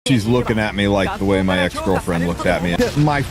She's looking at me like the way my ex-girlfriend looked at me. My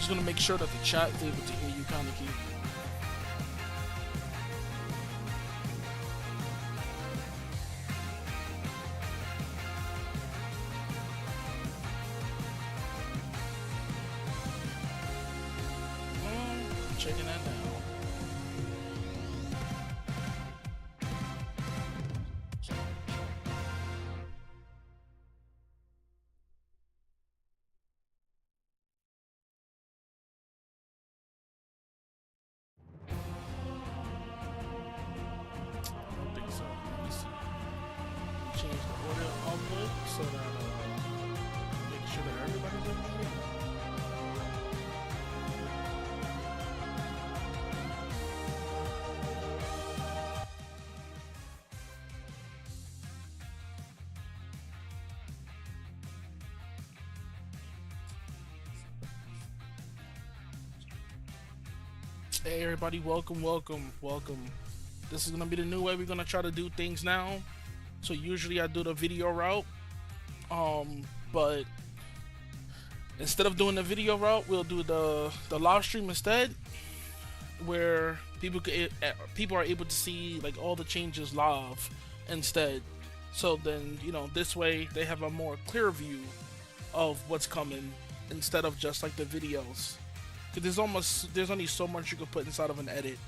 just gonna make sure that the chat is able to hear you, Kaneki. Checking that now. I don't think so. Let me see. Change the audio output so that make sure that everybody's able to hear. Hey everybody, welcome. This is gonna be the new way we're gonna try to do things now. So usually I do the video route, but instead of doing the video route, we'll do the live stream instead, where people are able to see like all the changes live instead. So then, you know, this way they have a more clear view of what's coming instead of just like the videos. Because there's only so much you can put inside of an edit.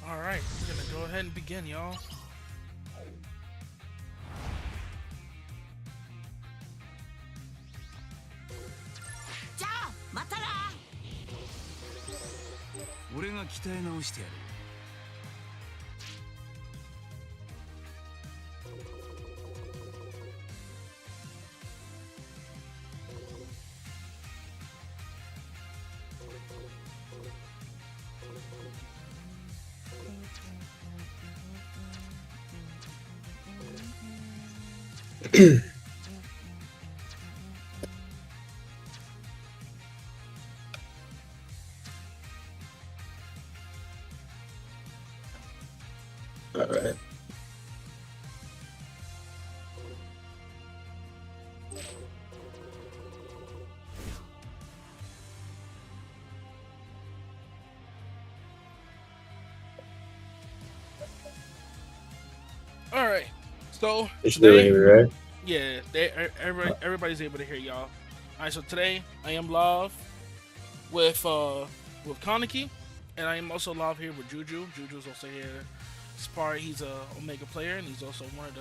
Alright, we're gonna go ahead and begin, y'all. All right. All right. So It's today, right? Yeah, everybody's able to hear y'all. All right. So today I am live with Kaneki, and I am also live here with Juju. Juju's also here. He's a Omega player, and he's also one of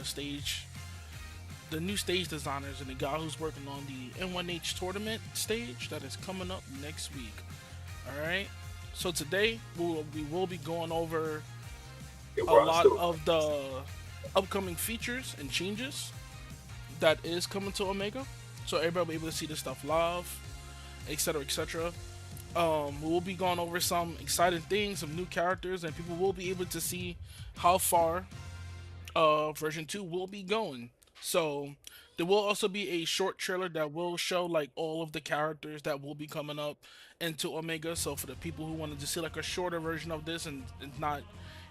the new stage designers, and the guy who's working on the N1H tournament stage that is coming up next week. All right. So today we will be going over a lot of the upcoming features and changes that is coming to Omega, so everybody will be able to see this stuff live, etc., etc. We will be going over some exciting things, some new characters, and people will be able to see how far version 2 will be going. So there will also be a short trailer that will show like all of the characters that will be coming up into Omega. So for the people who wanted to see like a shorter version of this and not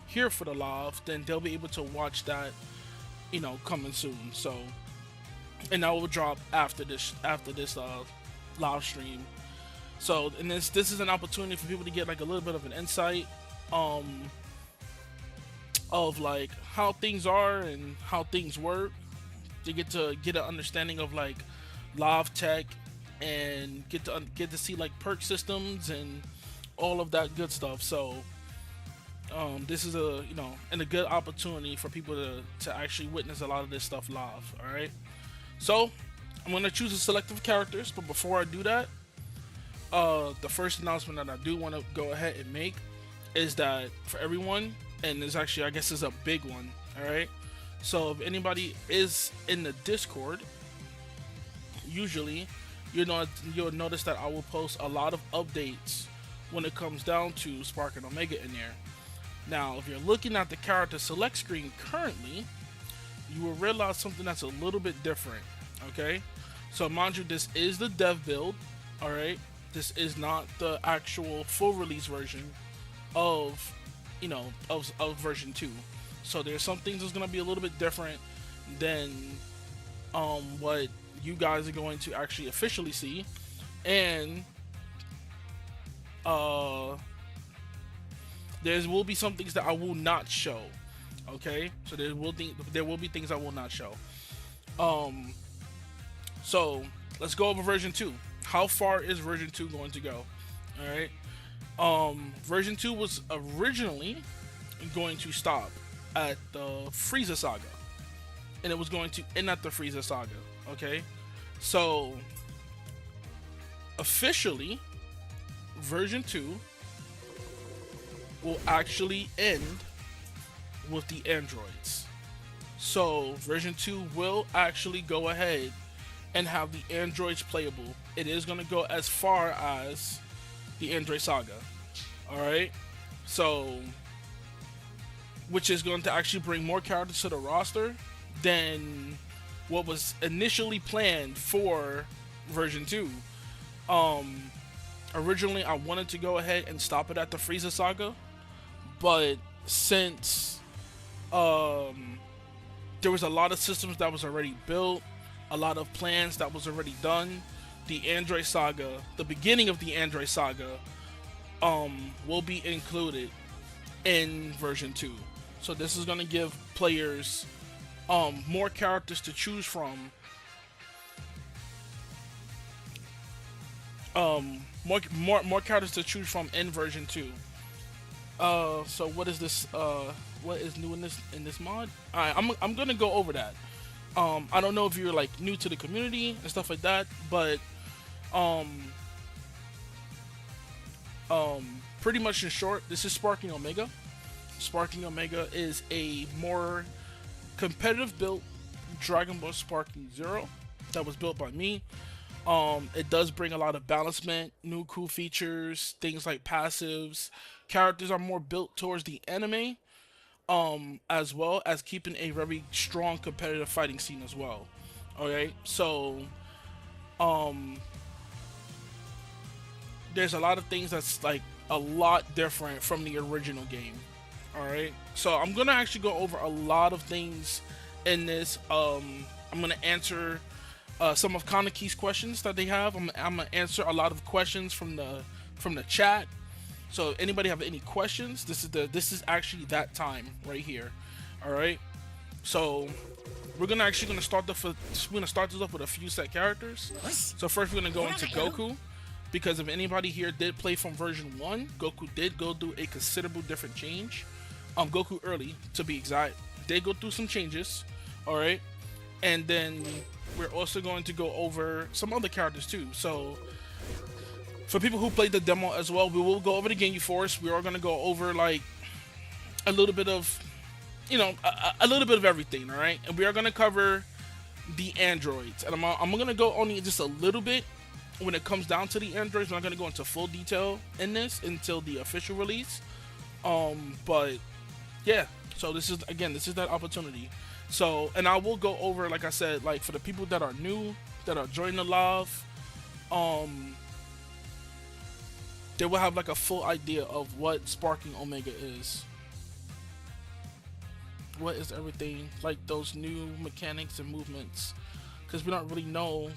here for the live, then they'll be able to watch that, you know, coming soon. So, and that will drop after this live stream. So, and this is an opportunity for people to get like a little bit of an insight of like how things are and how things work. To get an understanding of like live tech, and get to see like perk systems and all of that good stuff. So this is a good opportunity for people to actually witness a lot of this stuff live. All right, so I'm gonna choose a selective characters, but before I do that, the first announcement that I do want to go ahead and make is that for everyone, and this actually I guess is a big one, All right. So if anybody is in the Discord, usually you'll notice that I will post a lot of updates when it comes down to Spark and Omega in there. Now, if you're looking at the character select screen currently, you will realize something that's a little bit different. Okay, so mind you, this is the dev build. All right, this is not the actual full release version of of version 2. So there's some things that's gonna be a little bit different than what you guys are going to actually officially see, and there will be some things that I will not show. Okay, so there will be things I will not show. So let's go over version 2. How far is version 2 going to go? All right. Version 2 was originally going to stop at the Frieza Saga, and it was going to end at the Frieza Saga. Okay, so officially, version 2 will actually end with the androids. So version 2 will actually go ahead and have the androids playable. It is going to go as far as the Android Saga. Alright, so which is going to actually bring more characters to the roster than what was initially planned for version 2. Originally I wanted to go ahead and stop it at the Frieza Saga, but since there was a lot of systems that was already built, a lot of plans that was already done, the Android Saga, the beginning of the Android Saga, will be included in version 2. So this is going to give players more characters to choose from, more characters to choose from in version 2. So what is this? What is new in this mod? Alright, I'm gonna go over that. I don't know if you're like new to the community and stuff like that, but pretty much in short, this is Sparking Omega. Sparking Omega is a more competitive built Dragon Ball Sparking Zero that was built by me. It does bring a lot of balancement, new cool features, things like passives. Characters are more built towards the anime, as well as keeping a very strong competitive fighting scene as well. Okay, so there's a lot of things that's like a lot different from the original game. Alright, so I'm gonna actually go over a lot of things in this. I'm gonna answer some of Kaneki's questions that they have. I'm gonna answer a lot of questions from the chat. So anybody have any questions, this is actually that time right here. All right, so we're gonna start this off with a few set characters. So first we're gonna go into Goku, because if anybody here did play from version 1, Goku did go through a considerable different change. Goku early, to be exact, did go through some changes. All right, and then we're also going to go over some other characters too. So for people who played the demo as well, we will go over the Ginyu Force. We are going to go over like a little bit of, a little bit of everything, all right? And we are going to cover the androids. And I'm going to go only just a little bit when it comes down to the androids. We're not going to go into full detail in this until the official release. But yeah, so this is that opportunity. So, and I will go over, like I said, like for the people that are new, that are joining the live, they will have like a full idea of what Sparking Omega is. What is everything, like those new mechanics and movements, because we don't really know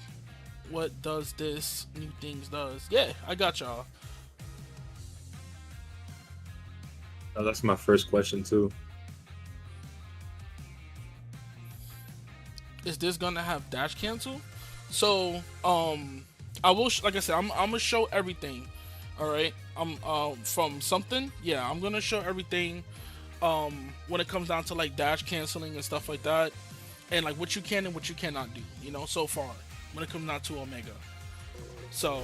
what does this new things does. Yeah, I got y'all. Oh, that's my first question too. Is this gonna have dash cancel? So I will like I said, I'm gonna show everything. All right, from something, yeah, I'm gonna show everything when it comes down to like dash canceling and stuff like that, and like what you can and what you cannot do, so far when it comes down to Omega. So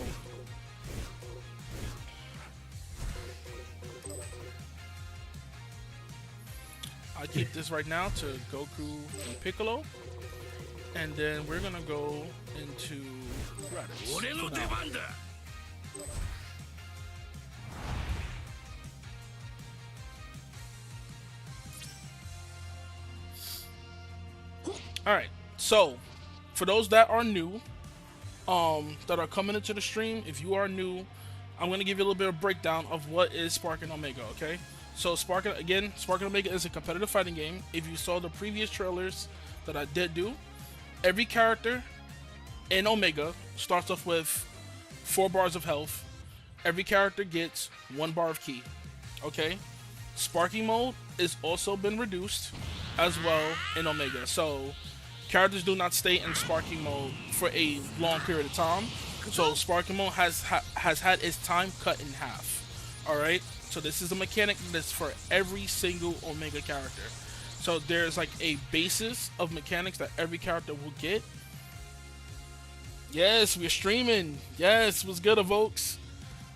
I keep this right now to Goku and Piccolo, and then we're gonna go into Raditz for now. All right, so for those that are new, that are coming into the stream, if you are new, I'm gonna give you a little bit of breakdown of what is Sparking Omega. Okay, so Sparking Omega is a competitive fighting game. If you saw the previous trailers that I did do, every character in Omega starts off with 4 bars of health. Every character gets 1 bar of ki. Okay, Sparking mode is also been reduced as well in Omega. So characters do not stay in Sparking mode for a long period of time. So Sparking mode has had its time cut in half. Alright? So this is a mechanic that's for every single Omega character. So there's like a basis of mechanics that every character will get. Yes, we're streaming. Yes, what's good, folks?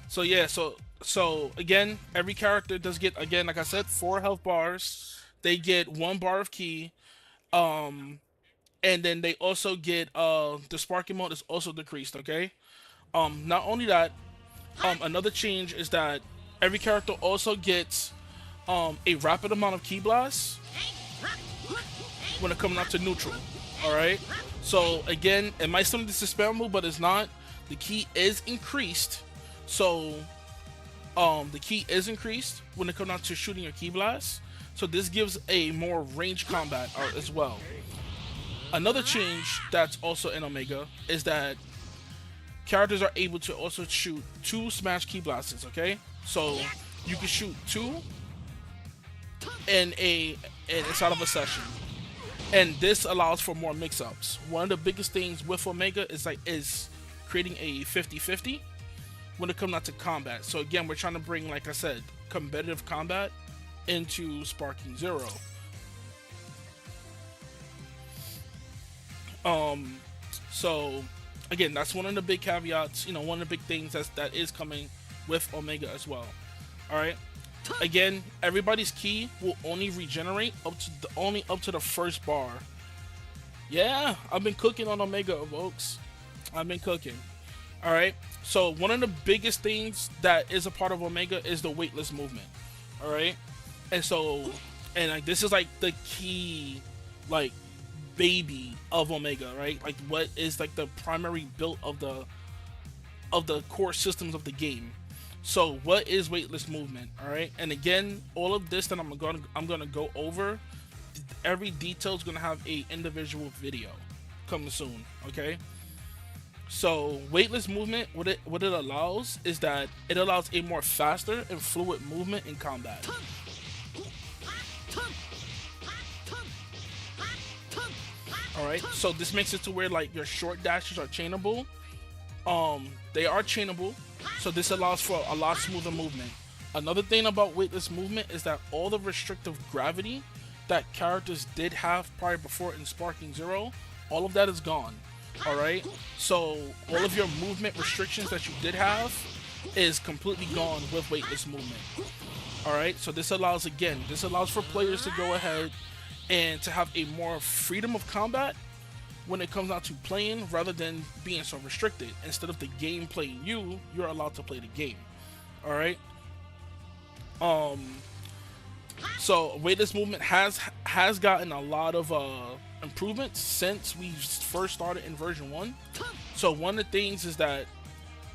So yeah, so again, every character does get, again, like I said, 4 health bars. They get 1 bar of ki. And then they also get the Sparking mode is also decreased. Okay. Not only that, another change is that every character also gets a rapid amount of ki blasts when it comes out to neutral. All right. So again, it might seem this is spammable, but it's not. The ki is increased. So the ki is increased when it comes out to shooting your ki blast. So this gives a more range combat as well. Another change that's also in Omega is that characters are able to also shoot 2 smash ki blasts. Okay, so you can shoot 2 inside of a session, and this allows for more mix-ups. One of the biggest things with Omega is creating a 50-50 when it comes out to combat. So again, we're trying to bring, like I said, competitive combat into Sparking Zero. So again, that's one of the big caveats, one of the big things that is coming with Omega as well. All right. Again, everybody's ki will only regenerate up to the first bar. Yeah, I've been cooking on Omega, folks. I've been cooking. All right. So one of the biggest things that is a part of Omega is the weightless movement. All right. And like this is like the key, like, baby of Omega, right? Like what is like the primary build of the core systems of the game. So what is weightless movement? All right, and again, all of this that I'm gonna go over, every detail is gonna have a individual video coming soon. Okay, so weightless movement, what it allows is that it allows a more faster and fluid movement in combat. Alright, so this makes it to where like your short dashes are chainable. They are chainable, so this allows for a lot smoother movement. Another thing about weightless movement is that all the restrictive gravity that characters did have before in Sparking Zero, all of that is gone. Alright, so all of your movement restrictions that you did have is completely gone with weightless movement. Alright, so this allows for players to go ahead and to have a more freedom of combat when it comes out to playing, rather than being so restricted. Instead of the game playing you, you're allowed to play the game. All right. So weightless movement has gotten a lot of improvements since we first started in version 1. So one of the things is that,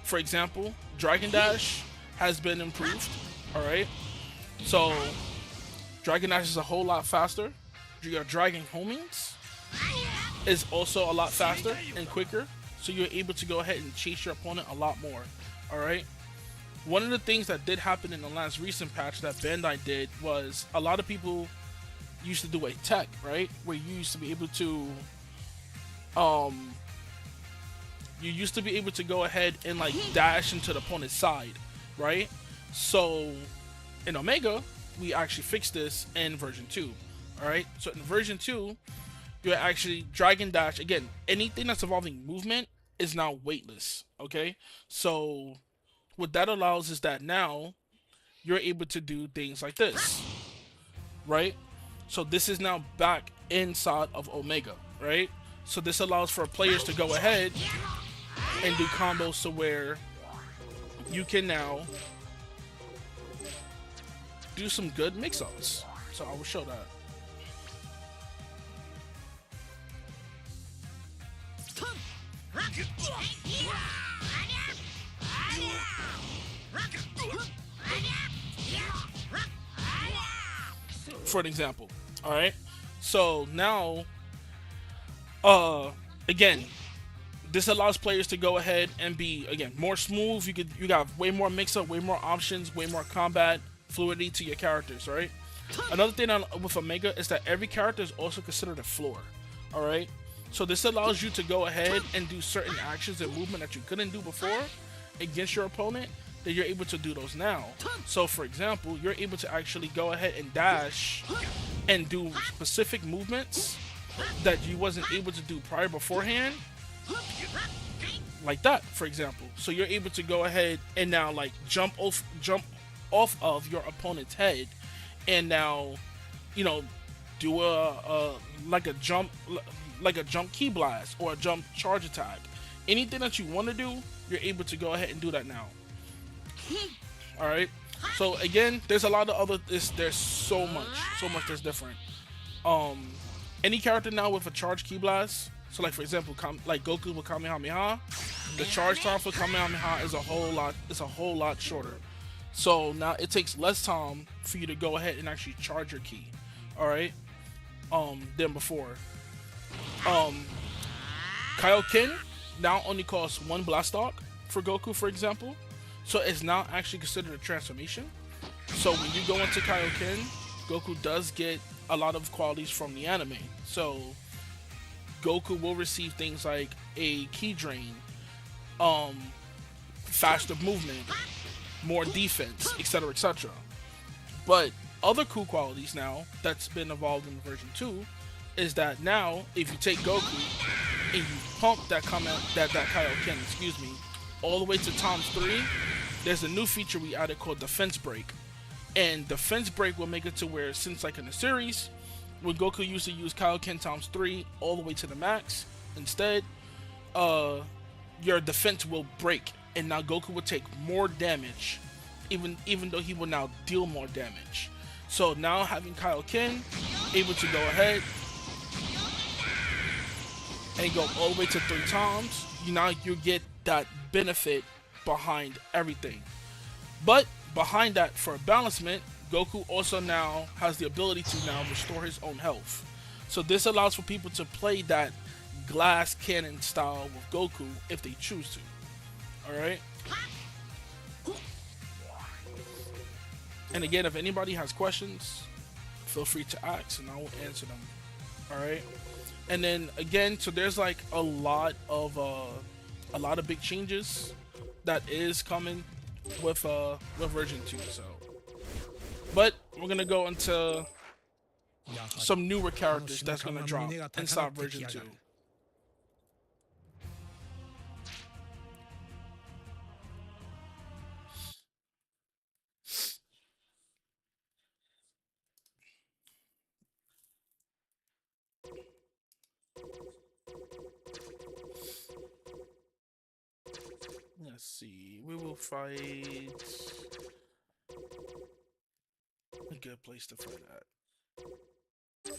for example, Dragon Dash has been improved. All right. So Dragon Dash is a whole lot faster. Your Dragon homings is also a lot faster and quicker, so you're able to go ahead and chase your opponent a lot more. Alright, one of the things that did happen in the last recent patch that Bandai did was a lot of people used to do a tech, right, where you used to be able to go ahead and like dash into the opponent's side, right? So in Omega, we actually fixed this in version 2. Alright, so in version 2, you're actually Dragon Dash. Again, anything that's involving movement is now weightless. Okay, so what that allows is that now you're able to do things like this, right? So this is now back inside of Omega, right? So this allows for players to go ahead and do combos to where you can now do some good mix-ups. So I will show that. For an example, all right. So now, again, this allows players to go ahead and be more smooth. You got way more mix-up, way more options, way more combat fluidity to your characters, right? Another thing with Omega is that every character is also considered a floor, all right? So this allows you to go ahead and do certain actions and movement that you couldn't do before against your opponent, that you're able to do those now. So for example, you're able to actually go ahead and dash and do specific movements that you wasn't able to do beforehand, like that, for example. So you're able to go ahead and now like jump off of your opponent's head, and now, you know, do a jump key blast or a jump charge attack. Anything that you want to do, you're able to go ahead and do that now. All right. So again, there's a lot of other. There's so much that's different. Any character now with a charge key blast. So like for example, like Goku with Kamehameha, the charge time for Kamehameha is a whole lot. It's a whole lot shorter. So now it takes less time for you to go ahead and actually charge your key. All right. Than before. Kaioken now only costs 1 blast stock for Goku, for example. So it's now actually considered a transformation. So when you go into Kaioken, Goku does get a lot of qualities from the anime. So Goku will receive things like a key drain, faster movement, more defense, etc., etc. But other cool qualities now that's been evolved in version 2 is that now if you take Goku and you pump that Kaioken, excuse me, all the way to ×3, there's a new feature we added called Defense Break. And Defense Break will make it to where, since like in the series, when Goku used to use Kaioken ×3 all the way to the max, instead, your defense will break, and now Goku will take more damage, even though he will now deal more damage. So now having Kaioken able to go ahead and go all the way to 3 times, you get that benefit behind everything. But behind that, for balancement, Goku also now has the ability to now restore his own health. So this allows for people to play that glass cannon style with Goku if they choose to. Alright? And again, if anybody has questions, feel free to ask and I will answer them. Alright? And then again, so there's like a lot of big changes that is coming with version 2. So, but we're gonna go into some newer characters that's gonna drop inside version 2. Let's see. We will fight. A good place to fight at.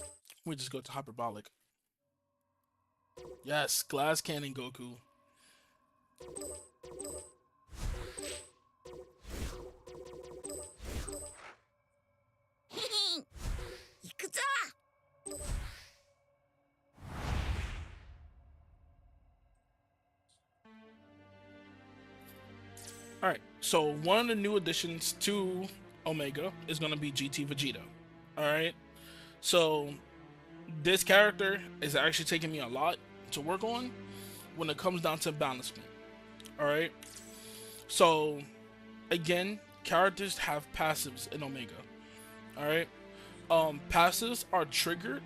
We just go to Hyperbolic. Yes, Glass Cannon Goku. Alright, so one of the new additions to Omega is going to be GT Vegeta. Alright, so this character is actually taking me a lot to work on when it comes down to balancement. Alright, so again, characters have passives in Omega. Alright, passives are triggered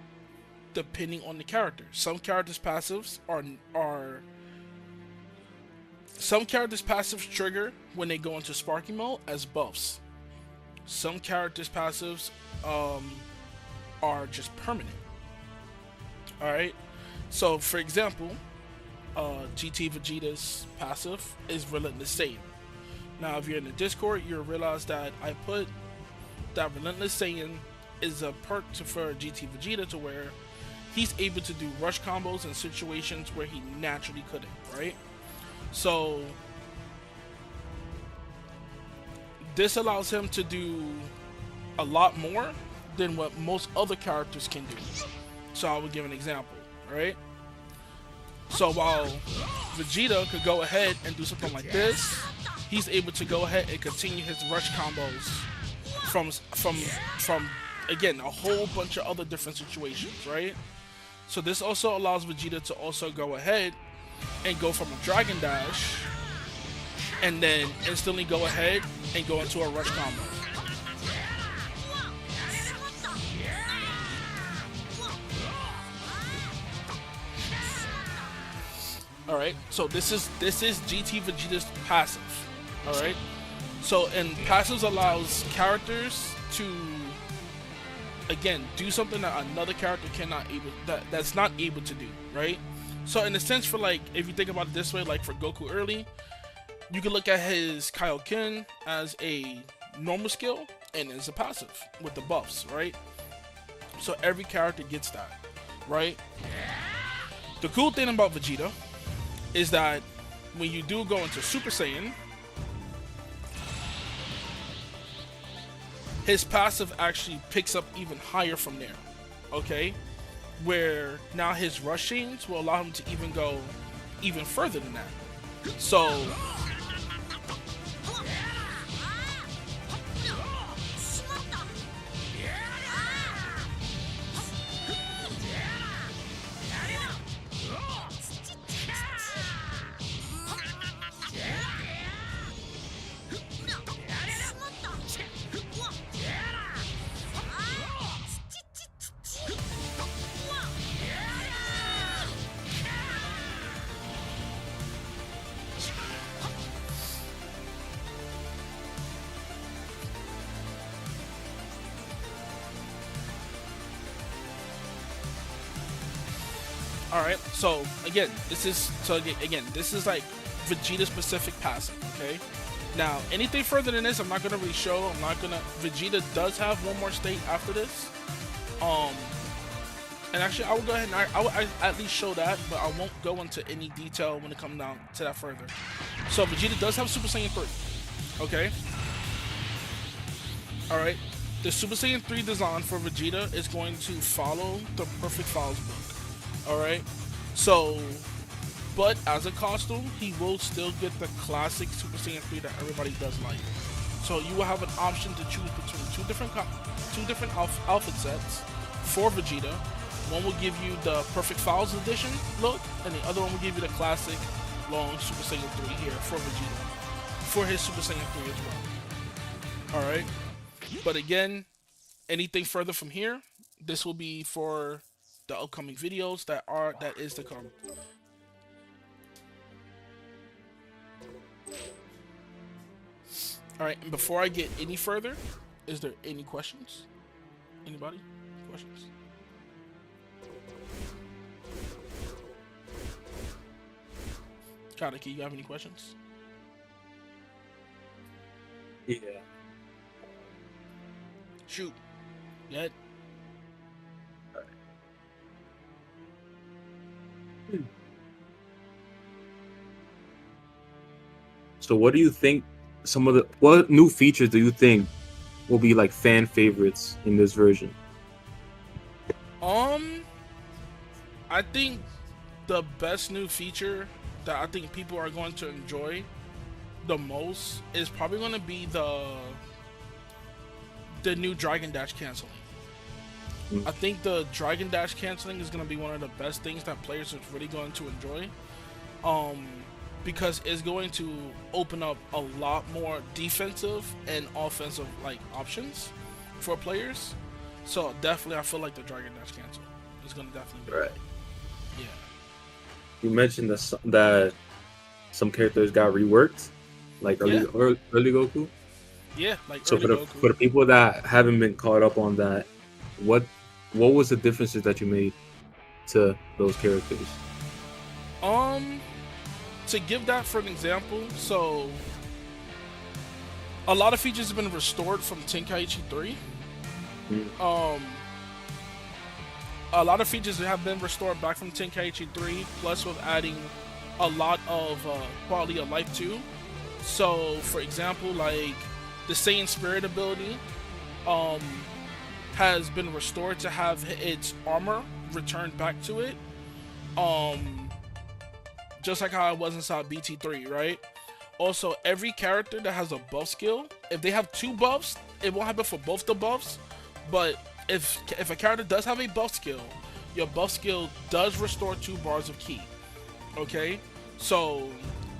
depending on the character. Some characters' passives Some characters' passives trigger when they go into sparking mode as buffs. Some characters' passives are just permanent. All right. So, for example, GT Vegeta's passive is Relentless Saiyan. Now, if you're in the Discord, you'll realize that I put that Relentless Saiyan is a perk for GT Vegeta to where he's able to do rush combos in situations where he naturally couldn't, right? So this allows him to do a lot more than what most other characters can do. So I will give an example, right? So while Vegeta could go ahead and do something like this, he's able to go ahead and continue his rush combos from again, a whole bunch of other different situations, right? So this also allows Vegeta to also go ahead and go from a Dragon Dash and then instantly go ahead and go into a rush combo. Alright, so this is GT Vegeta's passive. Alright? So, and passives allows characters to, again, do something that another character that's not able to do, right? So in a sense, for like, if you think about it this way, like for Goku early, you can look at his Kaioken as a normal skill and as a passive with the buffs, right? So every character gets that, right? The cool thing about Vegeta is that when you do go into Super Saiyan, his passive actually picks up even higher from there, okay? Where now his rush chains will allow him to even go even further than that. So alright, so again, this is like Vegeta specific passive, okay? Now, anything further than this, I'm not gonna really show. Vegeta does have one more state after this. And actually, I will go ahead and I will at least show that, but I won't go into any detail when it comes down to that further. So Vegeta does have Super Saiyan 3, okay? Alright, the Super Saiyan 3 design for Vegeta is going to follow the Perfect Files book. Alright, so, but as a costume, he will still get the classic Super Saiyan 3 that everybody does like. So you will have an option to choose between two different outfit sets for Vegeta. One will give you the Perfect Files edition look, and the other one will give you the classic long Super Saiyan 3 here for Vegeta, for his Super Saiyan 3 as well. Alright, but again, anything further from here, this will be for the upcoming videos that is to come. Alright, and before I get any further, is there any questions? Anybody? Questions? Kaneki, you have any questions? Yeah. Shoot. Yet. So what do you think what new features do you think will be like fan favorites in this version? I think the best new feature that I think people are going to enjoy the most is probably going to be the new Dragon Dash canceling. I think the Dragon Dash canceling is going to be one of the best things that players are really going to enjoy. Because it's going to open up a lot more defensive and offensive like options for players. So definitely, I feel like the Dragon Dash cancel is going to definitely be right. Yeah. You mentioned that some characters got reworked, like early Goku. Yeah, like so early Goku. For the people that haven't been caught up on that, what what was the differences that you made to those characters? To give that for an example, so a lot of features have been restored from Tenkaichi 3. A lot of features have been restored back from Tenkaichi 3, plus with adding a lot of quality of life too. So, for example, like the Saiyan Spirit ability has been restored to have its armor returned back to it. Just like how it was inside BT3, right? Also, every character that has a buff skill, if they have 2 buffs, it won't happen for both the buffs. But if a character does have a buff skill, your buff skill does restore 2 bars of ki. Okay? So,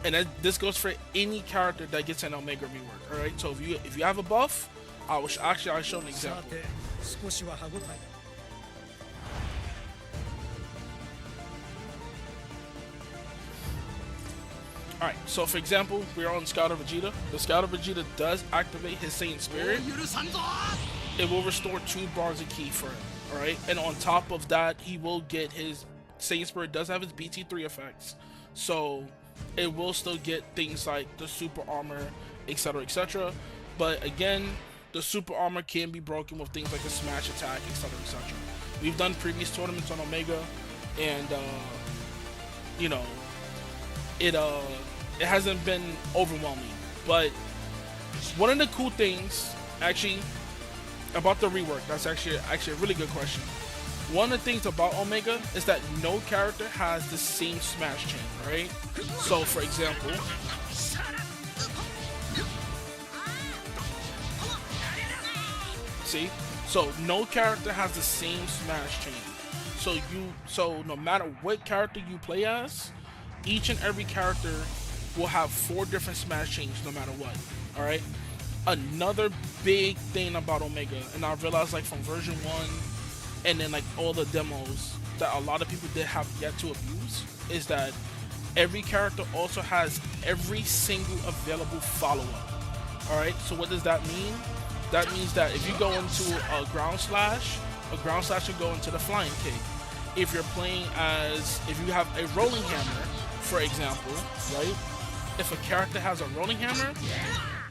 and this goes for any character that gets an Omega rework. All right? So if you have a buff, I'll show an example. Alright, so for example, we're on Scout of Vegeta. The Scout of Vegeta does activate his Saiyan Spirit. It will restore 2 bars of ki for him, alright? And on top of that, he will get his Saiyan Spirit does have his BT3 effects. So it will still get things like the super armor, etc, etc. But again, the super armor can be broken with things like a smash attack, etc, etc. We've done previous tournaments on Omega, and you know, it hasn't been overwhelming. But one of the cool things actually about the rework, that's actually a really good question. One of the things about Omega is that no character has the same smash chain, right? So for example, see, so no character has the same smash chain. So no matter what character you play as, each and every character will have 4 different smash chains no matter what. Alright? Another big thing about Omega, and I realized like from version 1 and then like all the demos that a lot of people did have yet to abuse, is that every character also has every single available follow-up. Alright? So what does that mean? That means that if you go into a ground slash will go into the flying kick. If you're playing as, if you have a rolling hammer, for example, right? If a character has a rolling hammer,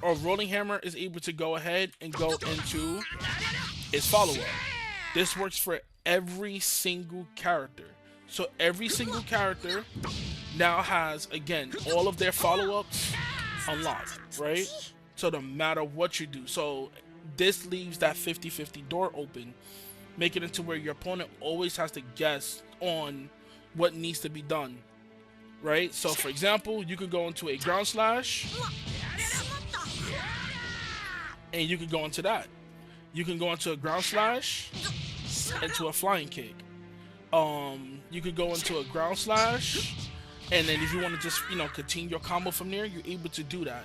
or rolling hammer is able to go ahead and go into its follow-up. This works for every single character. So every single character now has, again, all of their follow-ups unlocked, right? So no matter what you do. So this leaves that 50-50 door open, making it to where your opponent always has to guess on what needs to be done. Right? So for example, you could go into a ground slash and you could go into that. You can go into a ground slash into a flying kick. You could go into a ground slash, and then if you want to just, you know, continue your combo from there, you're able to do that.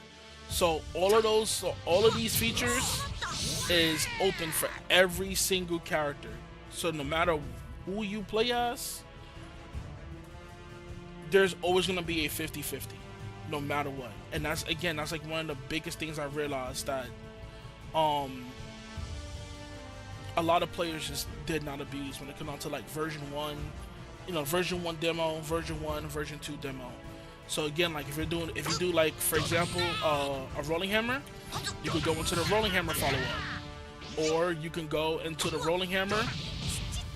So all of these features is open for every single character. So no matter who you play as, there's always going to be a 50-50 no matter what. And that's, again, that's like one of the biggest things I realized, that a lot of players just did not abuse when it comes down to like version 1, you know, version 1 demo, version 1, version 2 demo. So again, like if you do like, for example, a rolling hammer, you could go into the rolling hammer follow-up, or you can go into the rolling hammer,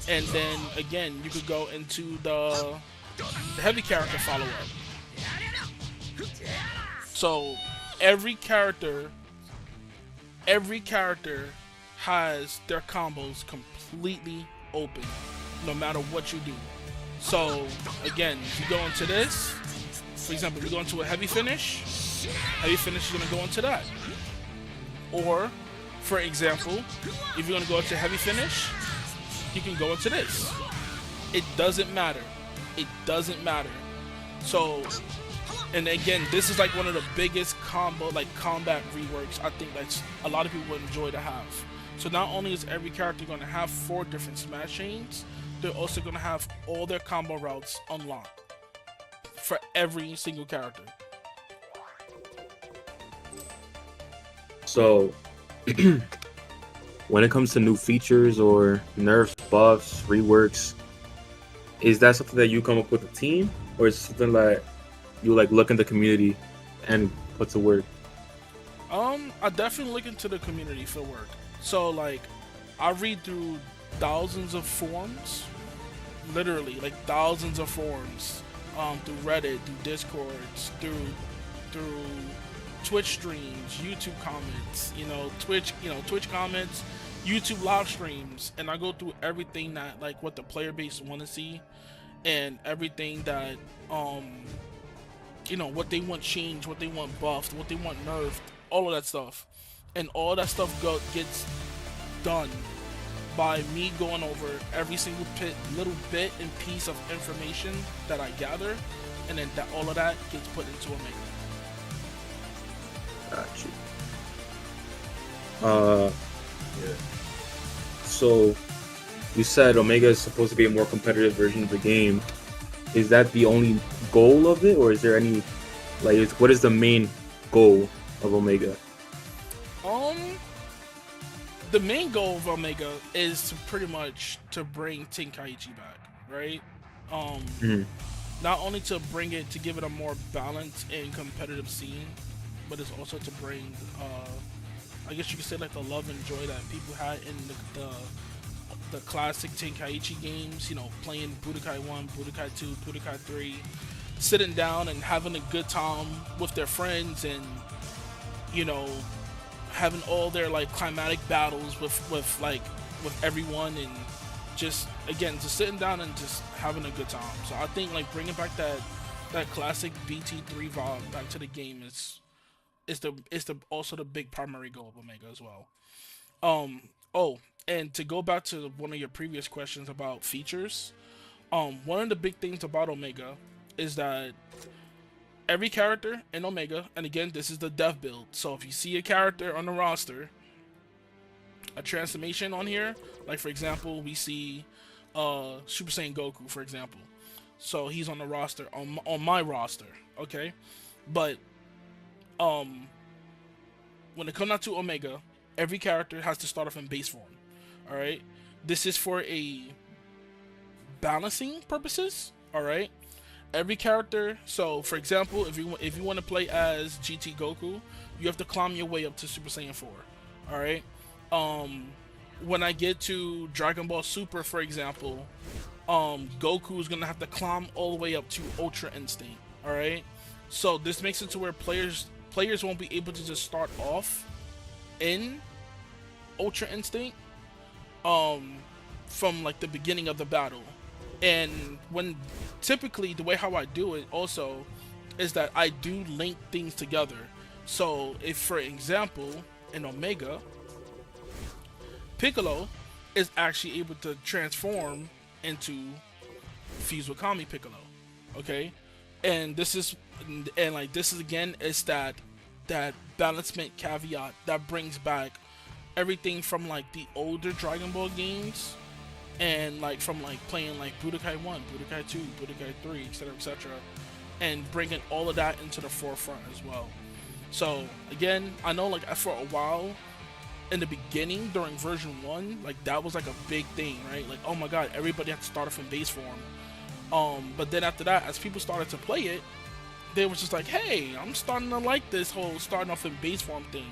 and then again you could go into the heavy character follow-up. So every character has their combos completely open no matter what you do. So again, if you go into this, for example, if you go into a heavy finish is going to go into that. Or for example, if you're going to go into heavy finish, you can go into this. It doesn't matter. It doesn't matter. So, and again, this is like one of the biggest combat reworks I think that a lot of people would enjoy to have. So not only is every character going to have 4 different smash chains, they're also going to have all their combo routes unlocked for every single character. So when it comes to new features or nerfs, buffs, reworks, is that something that you come up with a team, or is it something that you like look in the community and put to work? I definitely look into the community for work. So like, I read through thousands of forums, literally like thousands of forums, through Reddit, through Discords, through Twitch streams, YouTube comments, Twitch comments, YouTube live streams, and I go through everything that like what the player base want to see, and everything that what they want changed, what they want buffed, what they want nerfed, all of that stuff, and all that stuff gets done by me going over every single little bit and piece of information that I gather, and then all of that gets put into Omega. Got you. Yeah. So you said Omega is supposed to be a more competitive version of the game. Is that the only goal of it, or is there any what is the main goal of Omega? The main goal of Omega is to pretty much to bring Tenkaichi back, right? Not only to bring it, to give it a more balanced and competitive scene, but it's also to bring, I guess you could say like the love and joy that people had in the classic Tenkaichi games, playing Budokai 1, Budokai 2, Budokai 3, sitting down and having a good time with their friends, and having all their like climatic battles with everyone, and just sitting down and just having a good time. So I think like bringing back that classic BT3 vibe back to the game is also the big primary goal of Omega as well. And to go back to one of your previous questions about features, one of the big things about Omega is that every character in Omega, and again, this is the dev build, so if you see a character on the roster, a transformation on here, like for example, we see Super Saiyan Goku, for example. So he's on the roster, on my roster, okay? But when it comes out to Omega, every character has to start off in base form, alright? This is for a balancing purposes, alright? Every character, so for example, if you want to play as GT Goku, you have to climb your way up to Super Saiyan 4, alright? When I get to Dragon Ball Super, for example, Goku is gonna have to climb all the way up to Ultra Instinct, alright? So this makes it to where players won't be able to just start off in Ultra Instinct from like the beginning of the battle. And when typically the way how I do it also is that I do link things together. So if, for example, in Omega, Piccolo is actually able to transform into fuse with Kami Piccolo, okay? And this is again is that balancement caveat that brings back everything from like the older Dragon Ball games, and like from like playing like Budokai 1, Budokai 2, Budokai 3, etc., and bringing all of that into the forefront as well. So again, I know like for a while in the beginning during version 1, like that was like a big thing, right? Like, oh my god, everybody had to start off in base form. But then after that, as people started to play it, they were just like, hey, I'm starting to like this whole starting off in base form thing.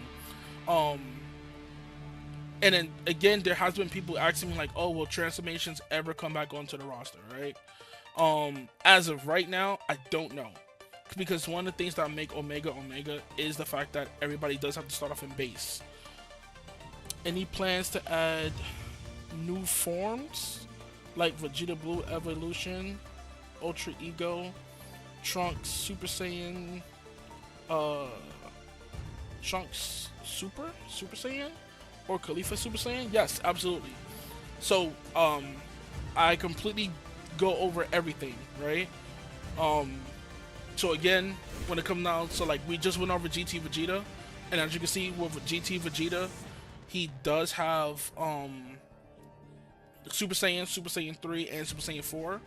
And then again, there has been people asking me like, oh, will transformations ever come back onto the roster, right? As of right now, I don't know, because one of the things that make Omega is the fact that everybody does have to start off in base. Any plans to add new forms like Vegeta Blue Evolution, Ultra Ego, Trunks Super Saiyan, Trunks Super Saiyan, or Khalifa Super Saiyan? Yes, absolutely. So I completely go over everything, right? So again, when it comes down, so like we just went over GT Vegeta, and as you can see with GT Vegeta, he does have Super Saiyan 3, and Super Saiyan 4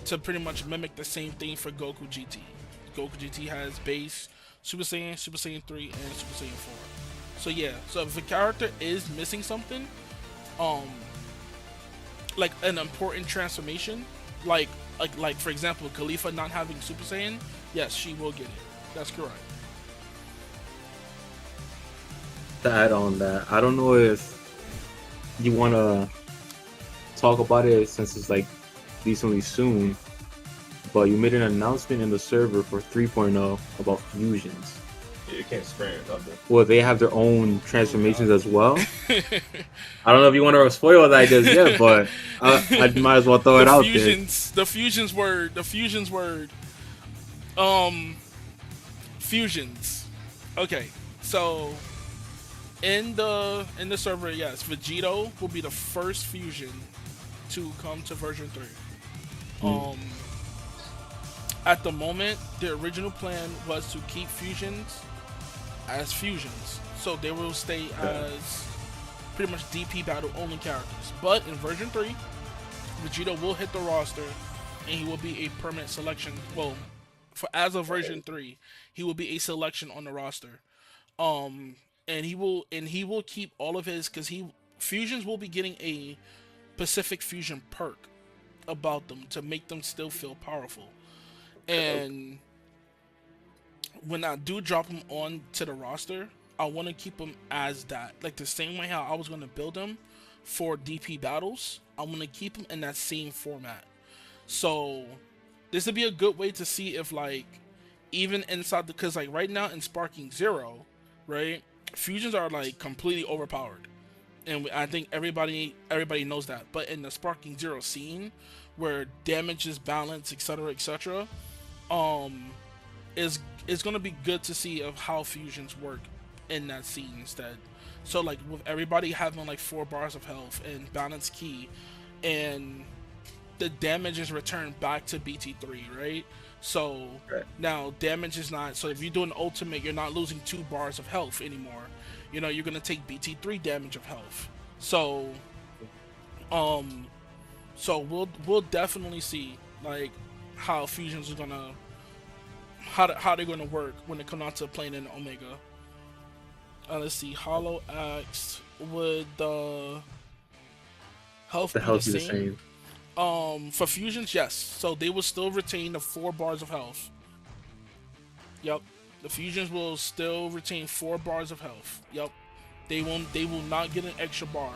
to pretty much mimic the same thing for Goku GT. Goku GT has base Super Saiyan 3, and Super Saiyan 4. So yeah, so if a character is missing something, um, like an important transformation, like for example, Khalifa not having Super Saiyan, yes, she will get it. That's correct. To add on that, I don't know if you want to talk about it since it's like decently soon, but you made an announcement in the server for 3.0 about fusions. Yeah, you can't spray it, nothing. Well, they have their own transformations as well. I don't know if you want to spoil that just yet, but I might as well throw it out there. The fusions word. Fusions. Okay, so in the server, yes, Vegito will be the first fusion to come to version 3. At the moment, the original plan was to keep fusions as fusions, so they will stay as pretty much DP battle only characters. But in version 3, Vegito will hit the roster, and he will be a permanent selection. Well, as of version 3, he will be a selection on the roster. And he will keep all of his, because fusions will be getting a Pacific Fusion perk about them to make them still feel powerful. And when I do drop him on to the roster, I want to keep him as that, like the same way how I was going to build him for DP battles. I'm going to keep him in that same format. So this would be a good way to see if, like, even inside the, because like right now in Sparking Zero, right, fusions are like completely overpowered, and I think everybody knows that. But in the Sparking Zero scene, where damage is balanced, etc., is gonna be good to see of how fusions work in that scene instead. So like with everybody having like 4 bars of health and balance key, and the damage is returned back to BT3, right? So now damage is not, so if you do an ultimate, you're not losing 2 bars of health anymore. You know, you're gonna take BT3 damage of health. So we'll definitely see like how fusions are gonna, how they're gonna work when it comes out to playing in Omega. Let's see, Hollow asked, would the health be the same? For fusions, yes. So they will still retain the 4 bars of health. Yep. The fusions will still retain 4 bars of health. Yep. They will not get an extra bar.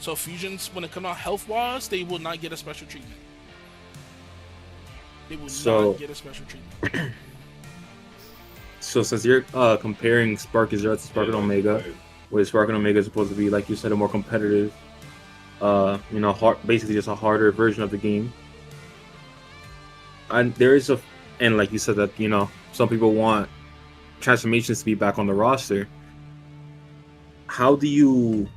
So fusions, when it comes out health-wise, they will not get a special treatment. They will not get a special treatment. So since you're comparing Sparking Zero to Sparking Omega, where Sparking Omega is supposed to be, like you said, a more competitive, basically just a harder version of the game. And there is and like you said that, some people want transformations to be back on the roster. How do you,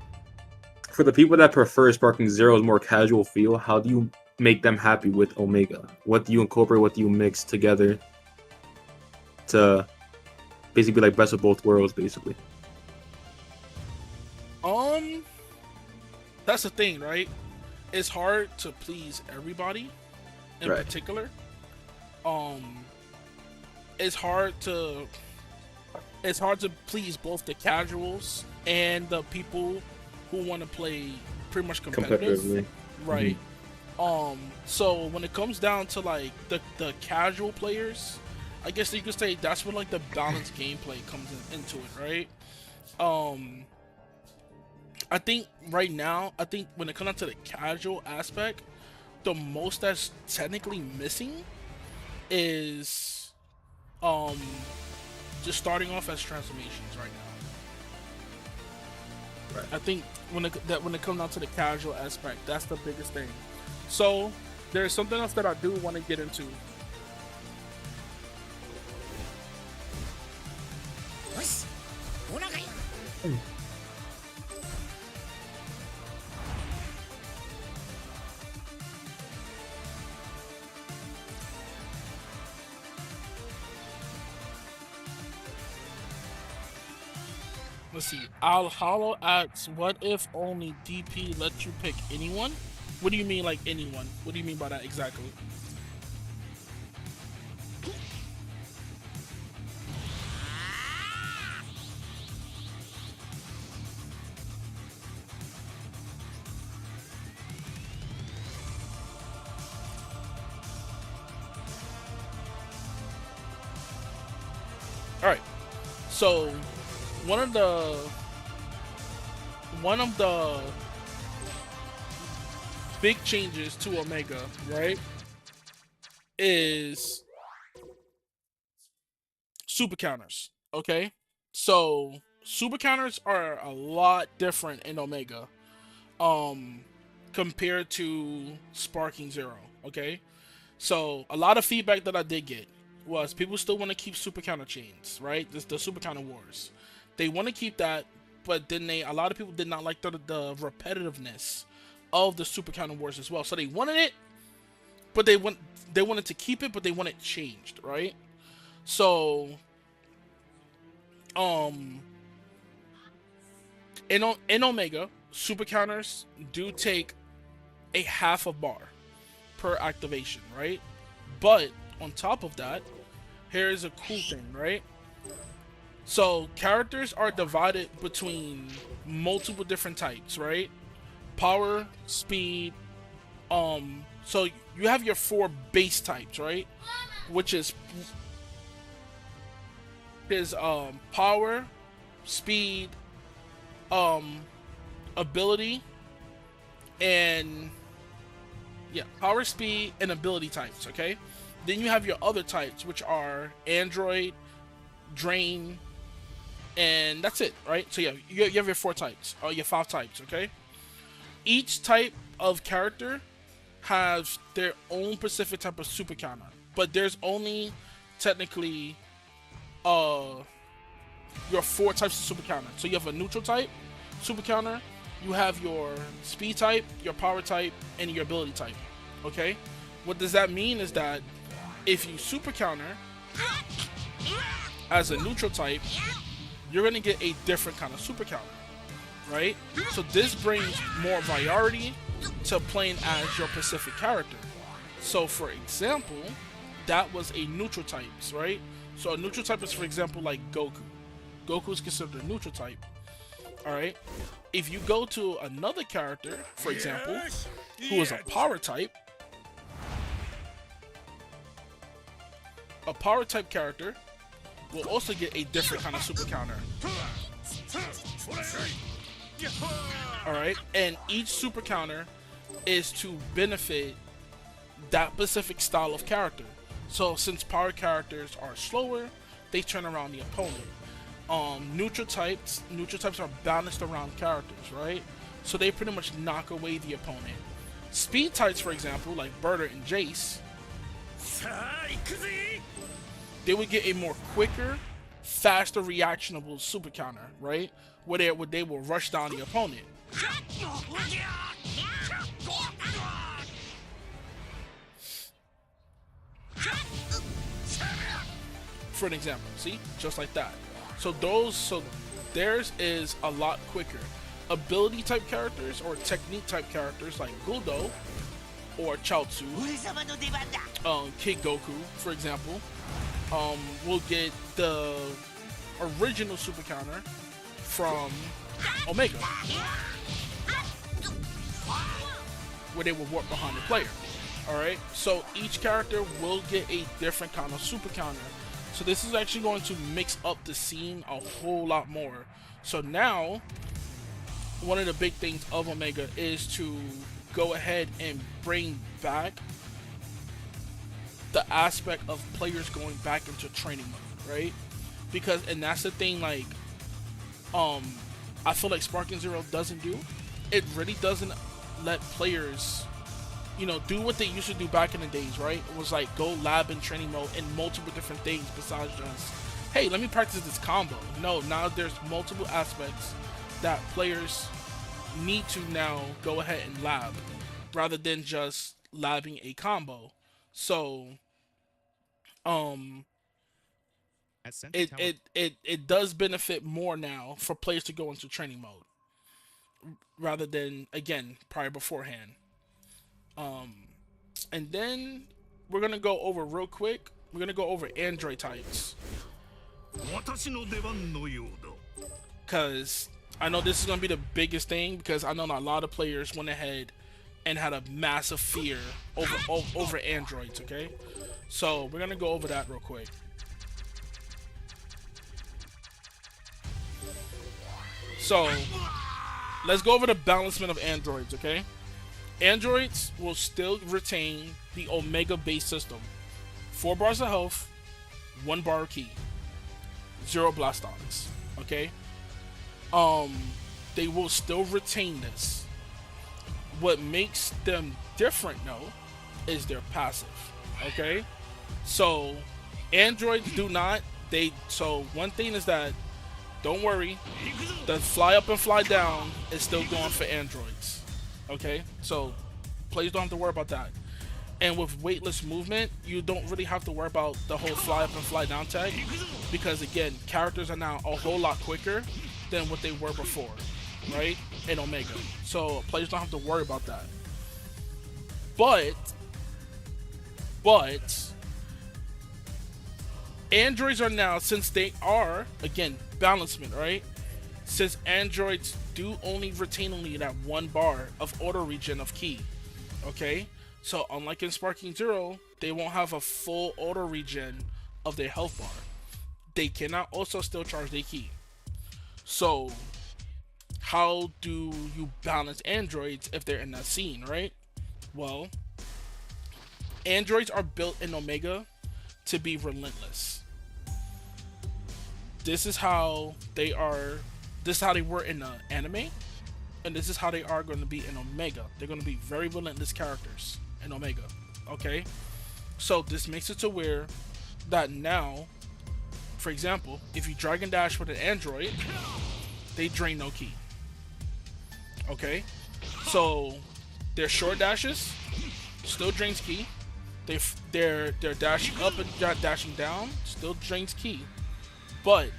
for the people that prefer Sparking Zero's more casual feel, how do you make them happy with Omega? What do you incorporate? What do you mix together to basically be like best of both worlds, basically? That's the thing, right? It's hard to please everybody in particular. It's hard to please both the casuals and the people who want to play pretty much competitively. Right. So when it comes down to like the casual players, I guess you could say that's where like the balanced gameplay comes into it, right? I think right now, when it comes down to the casual aspect, the most that's technically missing is just starting off as transformations right now. I think when it comes down to the casual aspect, that's the biggest thing. So there's something else that I do want to get into. Let's see. Al Hollow asks, what if only DP lets you pick anyone? What do you mean, like anyone? What do you mean by that exactly? All right. So one of the big changes to Omega, right, is super counters. Okay, so super counters are a lot different in Omega, compared to Sparking Zero. Okay, so a lot of feedback that I did get was people still want to keep super counter chains, right? The super counter wars. They want to keep that, but then a lot of people did not like the repetitiveness of the super counter wars as well. So they wanted it, but they wanted to keep it, but they want it changed, right? So in Omega, super counters do take a half a bar per activation, right? But on top of that, here's a cool thing, right? So characters are divided between multiple different types, right? Power, speed, so you have your 4 base types, right? Which is power, speed, ability, and power, speed, and ability types, okay? Then you have your other types, which are Android, Drain, and that's it, right? So yeah, you have your 4 types, or your 5 types, okay? Each type of character has their own specific type of super counter, but there's only technically your 4 types of super counter. So you have a neutral type super counter, you have your speed type, your power type, and your ability type, okay? What does that mean is that if you super counter as a neutral type, you're going to get a different kind of super counter, right? So this brings more variety to playing as your specific character. So for example, that was a neutral types, right? So a neutral type is, for example, like Goku. Goku is considered a neutral type, all right? If you go to another character, for example, who is a power type, a power type character will also get a different kind of super counter. Alright, and each super counter is to benefit that specific style of character. So since power characters are slower, they turn around the opponent. Neutral types are balanced around characters, right? So they pretty much knock away the opponent. Speed types, for example, like Berta and Jace, they would get a more quicker, faster reactionable super counter, right? Where they will rush down the opponent. For an example, see? Just like that. So theirs is a lot quicker. Ability type characters or technique type characters like Guldo or Chaozu, Kid Goku, for example, will get the original super counter from Omega, where they will warp behind the player. Alright, so each character will get a different kind of super counter. So this is actually going to mix up the scene a whole lot more. So now, one of the big things of Omega is to go ahead and bring back the aspect of players going back into training mode, right? Because, and that's the thing, like, I feel like Sparking Zero doesn't do. It really doesn't let players, you know, do what they used to do back in the days, right? It was like go lab in training mode and multiple different things besides just, hey, let me practice this combo. No, now there's multiple aspects that players need to now go ahead and lab rather than just labbing a combo. So it does benefit more now for players to go into training mode rather than, again, prior beforehand. And then we're gonna go over real quick. We're gonna go over Android types, because I know this is gonna be the biggest thing, because I know a lot of players went ahead and had a massive fear over androids. Okay, so we're gonna go over that real quick. So let's go over the balancement of androids, okay? Androids will still retain the Omega base system. 4 bars of health, 1 bar of ki, 0 blast dots, okay? They will still retain this. What makes them different though is their passive, okay? So androids do not, so one thing is that, don't worry, the fly up and fly down is still going for androids, okay? So players don't have to worry about that. And with weightless movement, you don't really have to worry about the whole fly up and fly down tag, because again, characters are now a whole lot quicker than what they were before, right? In Omega. So players don't have to worry about that. But androids are now, since they are, again, balancement, right? Since androids do only retain that 1 bar of auto regen of ki, okay? So unlike in Sparking Zero, they won't have a full auto regen of their health bar. They cannot also still charge their ki. So how do you balance androids if they're in that scene, right? Well, androids are built in Omega to be relentless. This is how they are. This is how they were in the anime, and this is how they are going to be in Omega. They're going to be very relentless characters in Omega. Okay, so this makes it to where that now, for example, if you Dragon Dash with an android, they drain no ki. Okay, so their short dashes still drains ki. Their dashing up and dashing down still drains ki. But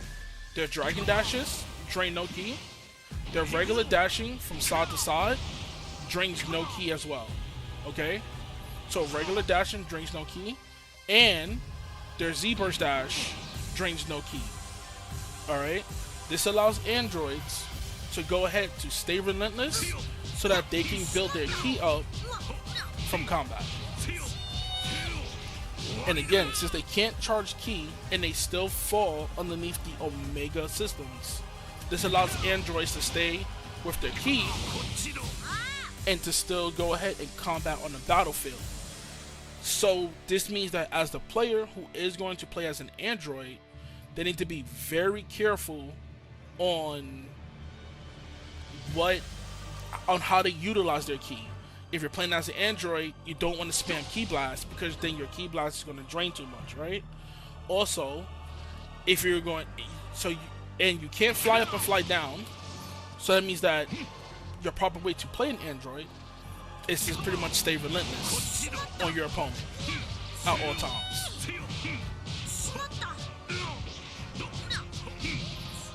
their Dragon Dashes drain no ki. Their regular dashing from side to side drains no ki as well. Okay? So regular dashing drains no ki. And their Z-Burst Dash drains no ki. Alright? This allows androids to go ahead to stay relentless so that they can build their ki up from combat. And again, since they can't charge ki and they still fall underneath the Omega systems, this allows androids to stay with their ki and to still go ahead and combat on the battlefield. So this means that as the player who is going to play as an android, they need to be very careful on how to utilize their ki. If you're playing as an android, you don't want to spam ki blast, because then your ki blast is going to drain too much, right? Also, if you're going, and you can't fly up and fly down, so that means that your proper way to play an android is to pretty much stay relentless on your opponent at all times.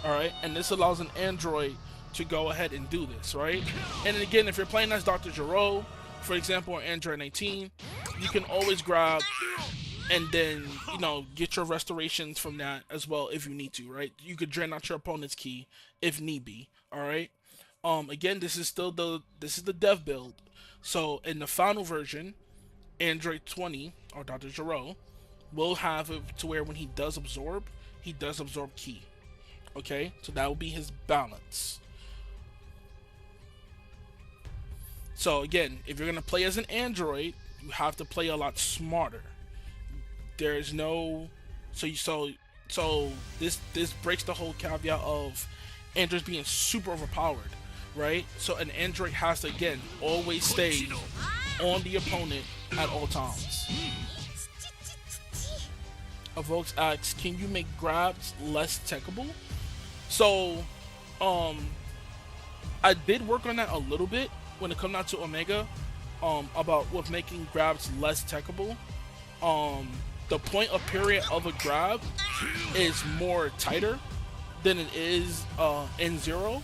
Alright, and this allows an android to go ahead and do this, right? And then again, if you're playing as Dr. Gero, for example, or Android 19, you can always grab and then, get your restorations from that as well if you need to, right? You could drain out your opponent's ki if need be, alright? Again, this is the dev build. So in the final version, Android 20, or Dr. Gero, will have it to where when he does absorb ki. Okay? So that will be his balance. So again, if you're going to play as an android, you have to play a lot smarter. There's no... So this breaks the whole caveat of androids being super overpowered, right? So an android has to, again, always stay on the opponent at all times. Evokes asks, can you make grabs less techable? So, I did work on that a little bit when it comes down to Omega, about with making grabs less techable. The point of period of a grab is more tighter than it is in Zero.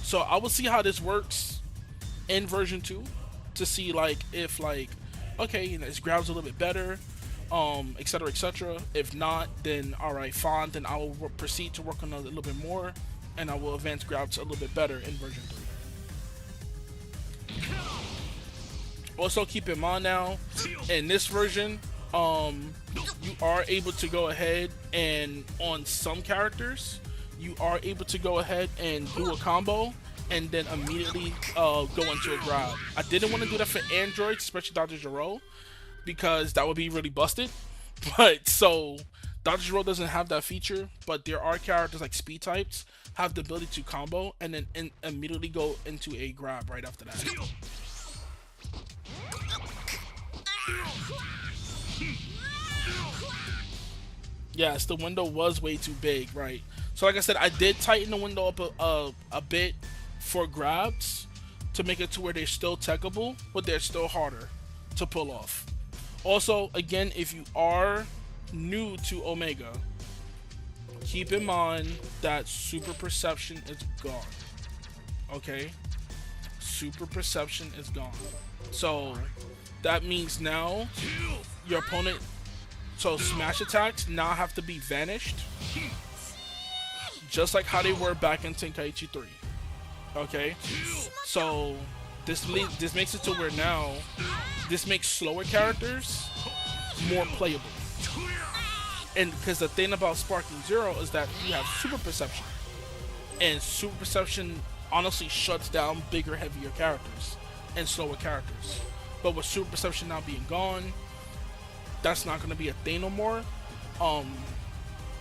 So I will see how this works in version 2 to see if okay, this grab's a little bit better, etc, etc. If not, then alright, fine, then I will proceed to work on it a little bit more, and I will advance grabs a little bit better in version 3. Also keep in mind now, in this version, you are able to go ahead and on some characters, you are able to go ahead and do a combo and then immediately go into a grab. I didn't want to do that for Androids, especially Dr. Gero, because that would be really busted. But so Dr. Gero doesn't have that feature, but there are characters like speed types have the ability to combo and then immediately go into a grab right after that. Yes, the window was way too big, right? So like I said, I did tighten the window up a bit for grabs to make it to where they're still techable, but they're still harder to pull off. Also, again, if you are new to Omega, keep in mind that super perception is gone. Okay? Super perception is gone. So that means now your opponent, so smash attacks now have to be vanished, just like how they were back in Tenkaichi 3. Okay? So this makes it to where now this makes slower characters more playable. And because the thing about Sparking Zero is that you have super perception, and super perception honestly shuts down bigger, heavier characters and slower characters. But with super perception now being gone, that's not going to be a thing no more.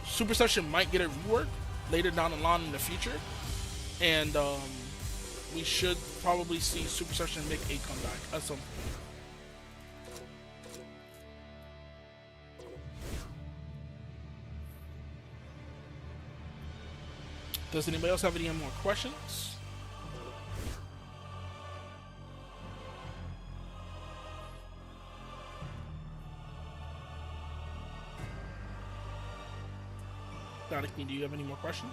Super perception might get a rework later down the line in the future, and we should probably see super perception make a comeback at some point. Does anybody else have any more questions? Doniki, do you have any more questions?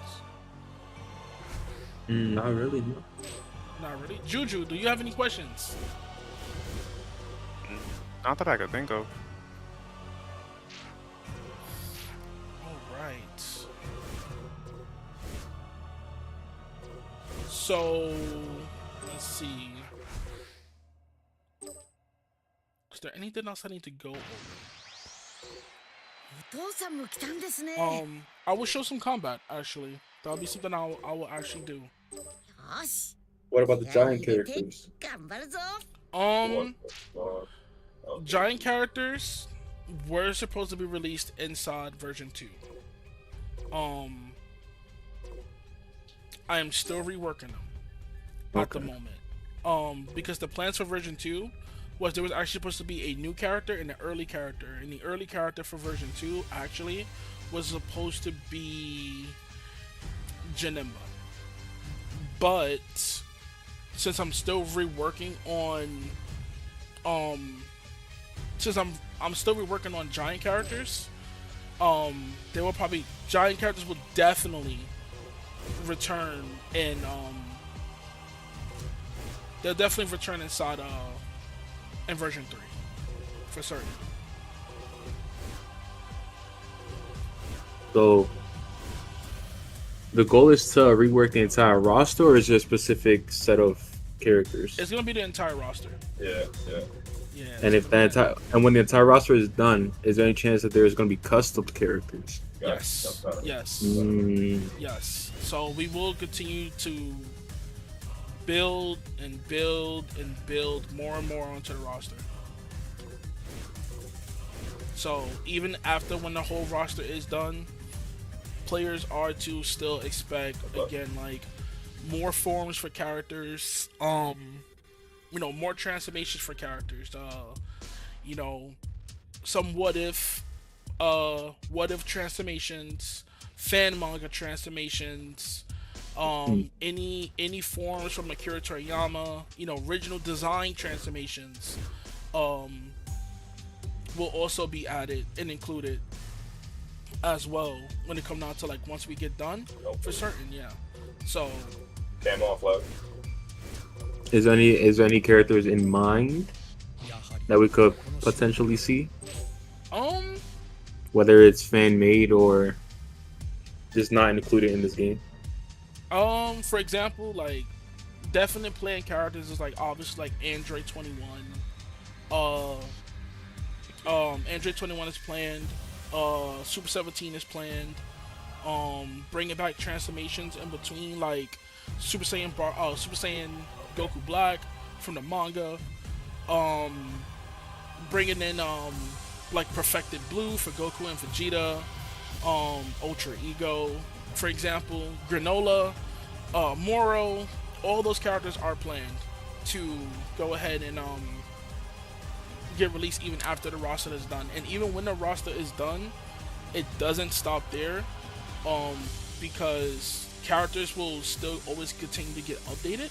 Not really, no. Not really. Juju, do you have any questions? Not that I could think of. Alright. So, let's see. Is there anything else I need to go over? I will show some combat, actually. That'll be something I will actually do. What about the giant characters? Giant characters were supposed to be released inside version 2. I am still reworking them at the moment. Because the plans for version 2 was there was actually supposed to be a new character and an early character. And the early character for version 2 actually was supposed to be Janemba. But since I'm still reworking on giant characters, they will probably giant characters will definitely return in they'll definitely return inside in version 3 for certain. So the goal is to rework the entire roster, or is there a specific set of characters? It's gonna be the entire roster. Yeah. Yeah. And if that when the entire roster is done, is there any chance that there's going to be custom characters? Yes. Yes. Yes. So we will continue to build and build and build more and more onto the roster. So even after when the whole roster is done, players are to still expect again like more forms for characters, more transformations for characters, some what if transformations, fan manga transformations, any forms from Akira Toriyama, original design transformations, will also be added and included as well when it comes down to like once we get done for certain. Yeah. So. Camouflage. Is there any characters in mind that we could potentially see? Whether it's fan made or just not included in this game. For example, like definite playing characters is like obviously like Android 21. Android 21 is planned. Super 17 is planned. bringing back transformations in between, like Super Saiyan Super Saiyan Goku Black from the manga, bringing in like Perfected Blue for Goku and Vegeta, Ultra Ego, for example, Granola, Moro. All those characters are planned to go ahead and get released even after the roster is done. And even when the roster is done, it doesn't stop there, because characters will still always continue to get updated.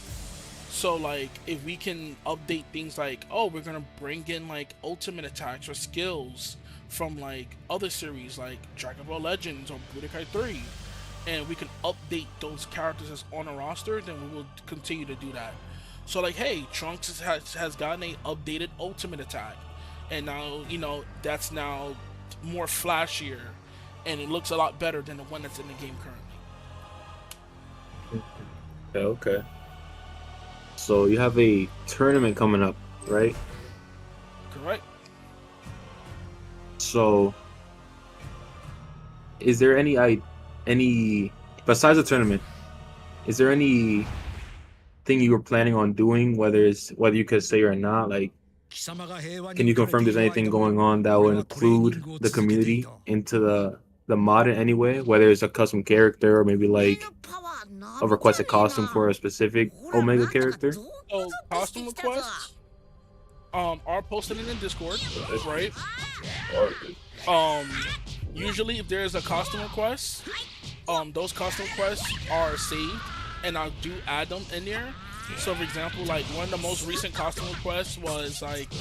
So like if we can update things like, oh, we're gonna bring in like ultimate attacks or skills from like other series like Dragon Ball Legends or Budokai 3, and we can update those characters that's on a roster, then we will continue to do that. So like, hey, Trunks has gotten a updated ultimate attack, and now, you know, that's now more flashier, and it looks a lot better than the one that's in the game currently. Okay. So you have a tournament coming up, right? Correct. So is there any besides the tournament, is there any thing you were planning on doing, whether you could say or not? Like, can you confirm there's anything going on that will include the community into the mod in any way, whether it's a custom character or maybe like a requested costume for a specific Omega character? So costume requests are posted in the Discord, right? Usually if there's a costume request, those costume requests are saved, and I do add them in there. So for example, like one of the most recent costume requests was like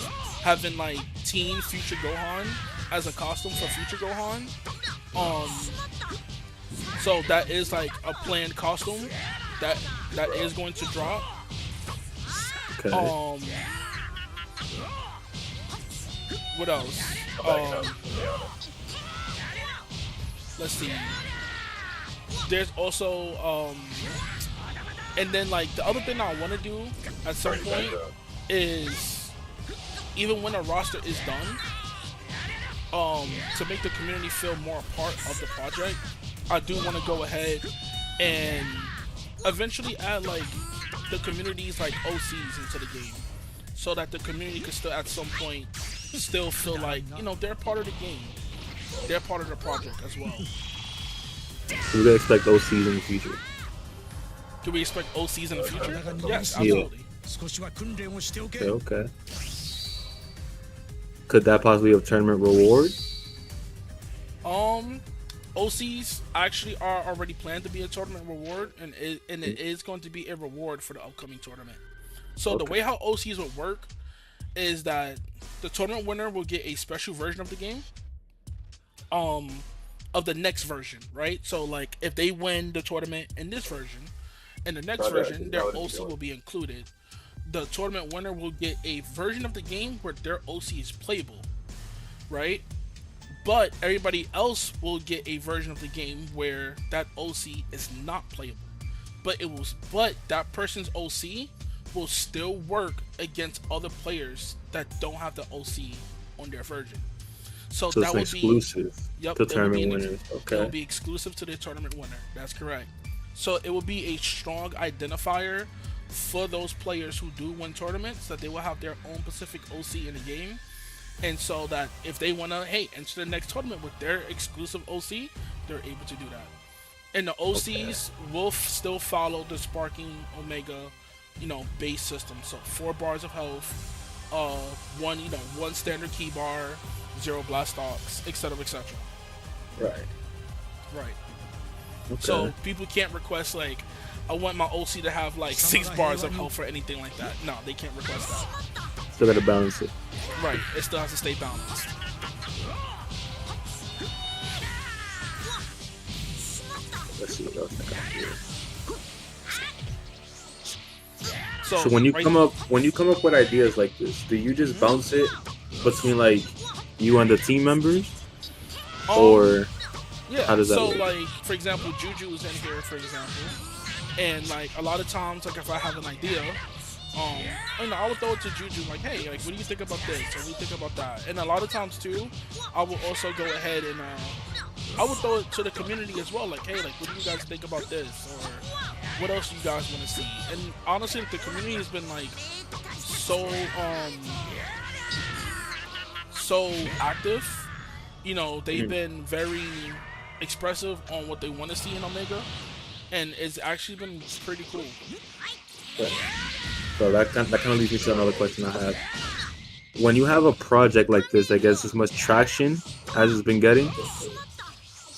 having like Teen Future Gohan as a costume for Future Gohan. So that is like a planned costume that is going to drop. Okay. What else? Let's see. There's also and then like the other thing I want to do at some point is, even when a roster is done, to make the community feel more a part of the project, I do want to go ahead and eventually add like the community's like OCs into the game, so that the community could still at some point still feel like, you know, they're part of the game, they're part of the project as well. Do they expect OCs in the future? Do we expect OCs in the future? Yes, absolutely. Okay. Could that possibly have tournament reward? OCs actually are already planned to be a tournament reward, and it is going to be a reward for the upcoming tournament. So the way how OCs would work is that the tournament winner will get a special version of the game, of the next version, right? So like if they win the tournament in this version, in the next version their OC will be included. The tournament winner will get a version of the game where their OC is playable, right? But everybody else will get a version of the game where that OC is not playable. But that person's OC will still work against other players that don't have the OC on their version. So that would be exclusive to tournament winners. Okay. It will be exclusive to the tournament winner. That's correct. So it will be a strong identifier for those players who do win tournaments, that they will have their own specific OC in the game. And so that if they want to, enter the next tournament with their exclusive OC, they're able to do that. And the OCs will still follow the Sparking Omega, base system. So 4 bars of health, one standard key bar, 0 blast stocks, etc., etc. Right. Okay. So people can't request like, I want my OC to have like 6 bars of health or anything like that. No, they can't request that. Still gotta balance it. Right, it still has to stay balanced. Let's see what else I got here. So when you come up with ideas like this, do you just bounce it between like you and the team members, or how does that work? Like for example, Juju is in here, for example, and like a lot of times, like if I have an idea, I would throw it to Juju like, hey, like, what do you think about this? Or what do you think about that? And a lot of times too, I will also go ahead and I would throw it to the community as well, like, hey, like, what do you guys think about this? Or what else do you guys want to see? And honestly, the community has been like so active. You know, they've been very expressive on what they want to see in Omega, and it's actually been pretty cool. So that kind of leads me to another question I have. When you have a project like this, I guess as much traction as it's been getting,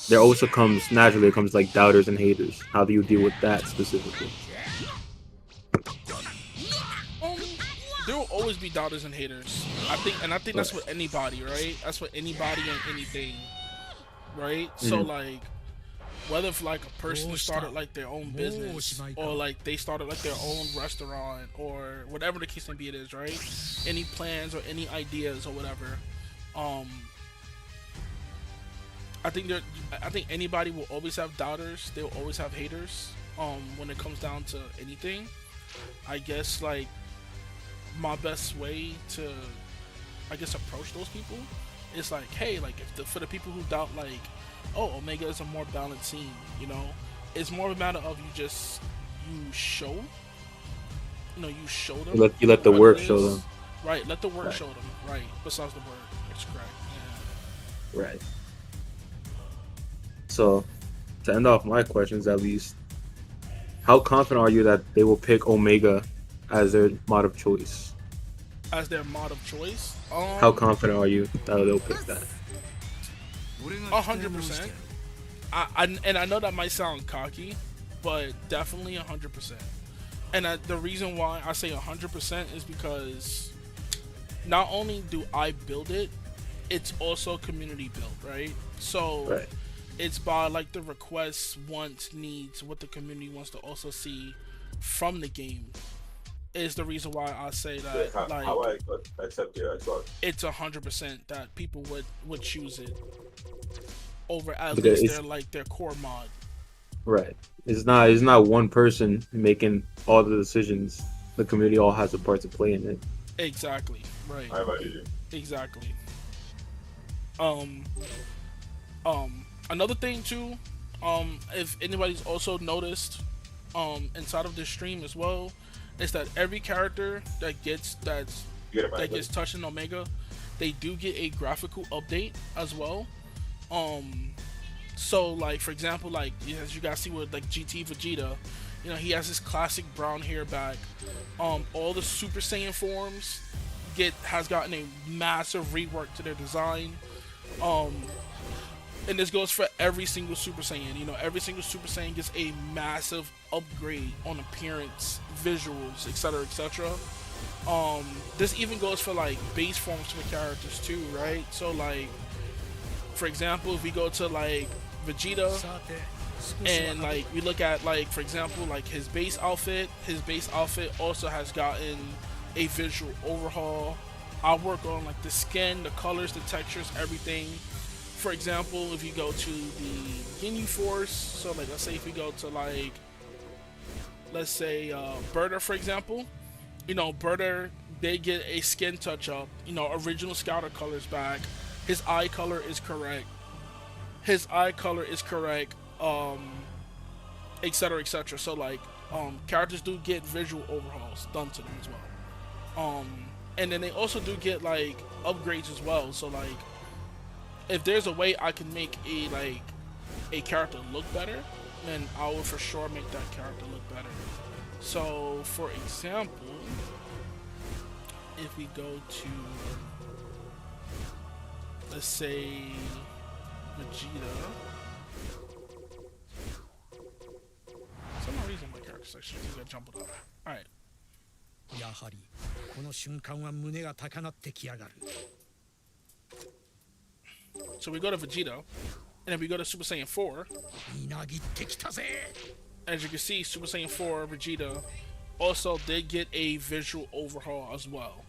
there also comes like doubters and haters. How do you deal with that specifically? There will always be doubters and haters. I think that's with anybody, right? That's with anybody and anything, right? So like, whether if like a person started like their own business, or like they started like their own restaurant, or whatever the case may be, it is, right? Any plans or any ideas or whatever. I think anybody will always have doubters. They'll always have haters. When it comes down to anything, I guess like my best way to, I guess, approach those people is like, hey, like for the people who doubt like, oh, Omega is a more balanced scene, you know, it's more of a matter of you show them. You let the work show them. Right, let the work show them. Right, besides the word, it's correct. Yeah. Right. So, to end off my questions, at least, how confident are you that they will pick Omega as their mod of choice? As their mod of choice? How confident are you that they'll pick that? 100%. And I know that might sound cocky, but definitely 100%. And the reason why I say 100% is because not only do I build it, it's also community built, right? So it's by like the requests, wants, needs, what the community wants to also see from the game is the reason why I say that how I accept it as well. It's 100% that people would choose it over at least their core mod. Right. It's not one person making all the decisions. The community all has a part to play in it. Exactly. Right. Exactly. Another thing too, if anybody's also noticed, inside of this stream as well, is that every character that gets touched in Omega, they do get a graphical update as well. So like for example, like as you guys see with like GT Vegeta, you know, he has his classic brown hair back. All the Super Saiyan forms has gotten a massive rework to their design. And this goes for every single Super Saiyan. You know, every single Super Saiyan gets a massive upgrade on appearance, visuals, etc., etc. This even goes for like base forms for characters too, right? So like, for example, if we go to like Vegeta, and like we look at like, for example, like his base outfit also has gotten a visual overhaul. I'll work on like the skin, the colors, the textures, everything. For example, if you go to the Ginyu Force, so like let's say if we go to like, let's say Berta, for example, you know, Berta, they get a skin touch up, you know, original Scouter colors back, his eye color is correct, etc., etc. So like characters do get visual overhauls done to them as well, and then they also do get like upgrades as well. So like, if there's a way I can make a character look better, then I will for sure make that character look better. So for example, if we go to, let's say, Vegeta. For some reason my character section is gonna jump it up. Alright. So we go to Vegeta, and then we go to Super Saiyan 4. As you can see, Super Saiyan 4 Vegeta also did get a visual overhaul as well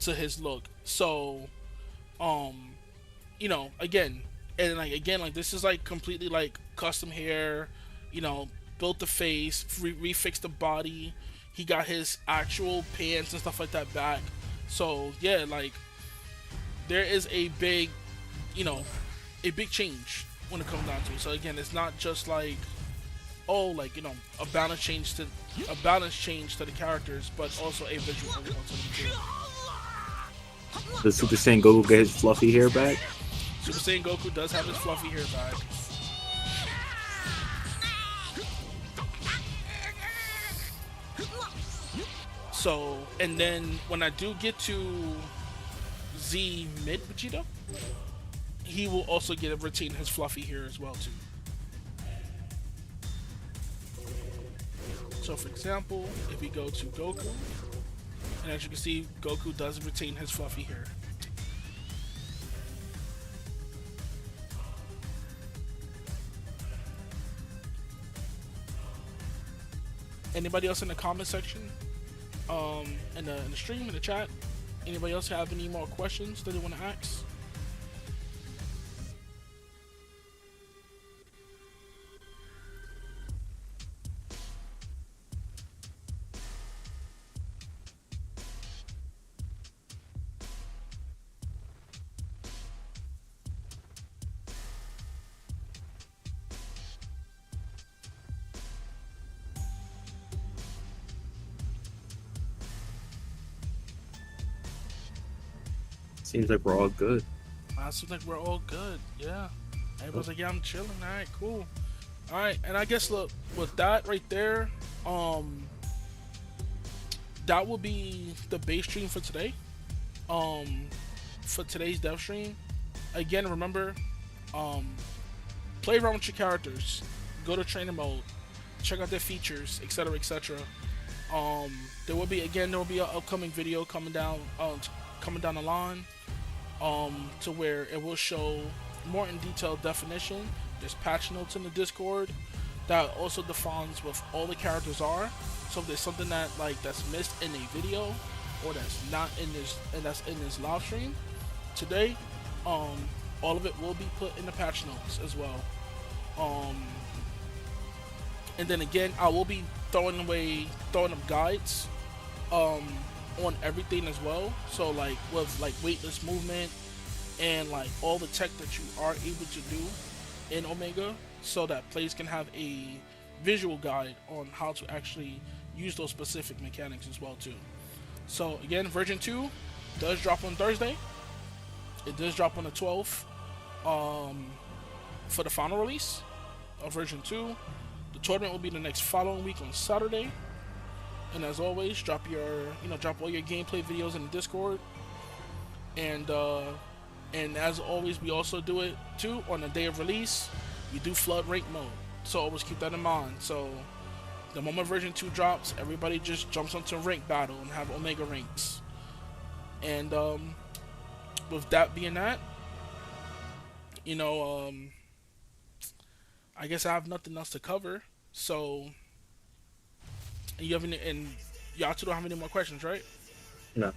to his look. So, you know, again, like this is like completely like custom hair, you know, built the face, refixed the body, he got his actual pants and stuff like that back. So yeah, like there is a big, you know, a big change when it comes down to it. So again, it's not just like, oh, like, you know, a balance change to the characters, but also a visual element to them too. Does Super Saiyan Goku get his fluffy hair back? Super Saiyan Goku does have his fluffy hair back. So, and then when I do get to Z mid Vegeta, he will also retain his fluffy hair as well too. So for example, if we go to Goku, and as you can see, Goku does retain his fluffy hair. Anybody else in the comment section, in the stream, in the chat, anybody else have any more questions that they want to ask? Seems like we're all good. I seems like we're all good. Yeah. Everybody's like, yeah, I'm chilling. All right, cool. All right, and I guess look with that right there, that will be the base stream for today. For today's dev stream. Again, remember, play around with your characters. Go to trainer mode. Check out their features, etc., etc. There will be an upcoming video coming down the line. To where it will show more in detail definition. There's patch notes in the Discord that also defines what all the characters are. So if there's something that that's missed in a video or that's not in this live stream today, all of it will be put in the patch notes as well. And then again, I will be throwing up guides on everything as well. So with weightless movement and all the tech that you are able to do in Omega, so that players can have a visual guide on how to actually use those specific mechanics as well too. So again, version 2 does drop on Thursday. It does drop on the 12th for the final release of version 2. The tournament will be the next following week on Saturday. And as always, drop all your gameplay videos in the Discord. And as always, we also do it too on the day of release. We do flood rank mode, so always keep that in mind. So the moment version 2 drops, everybody just jumps onto a rank battle and have Omega ranks. And with that being that, I guess I have nothing else to cover. So. And y'all two don't have any more questions, right? No.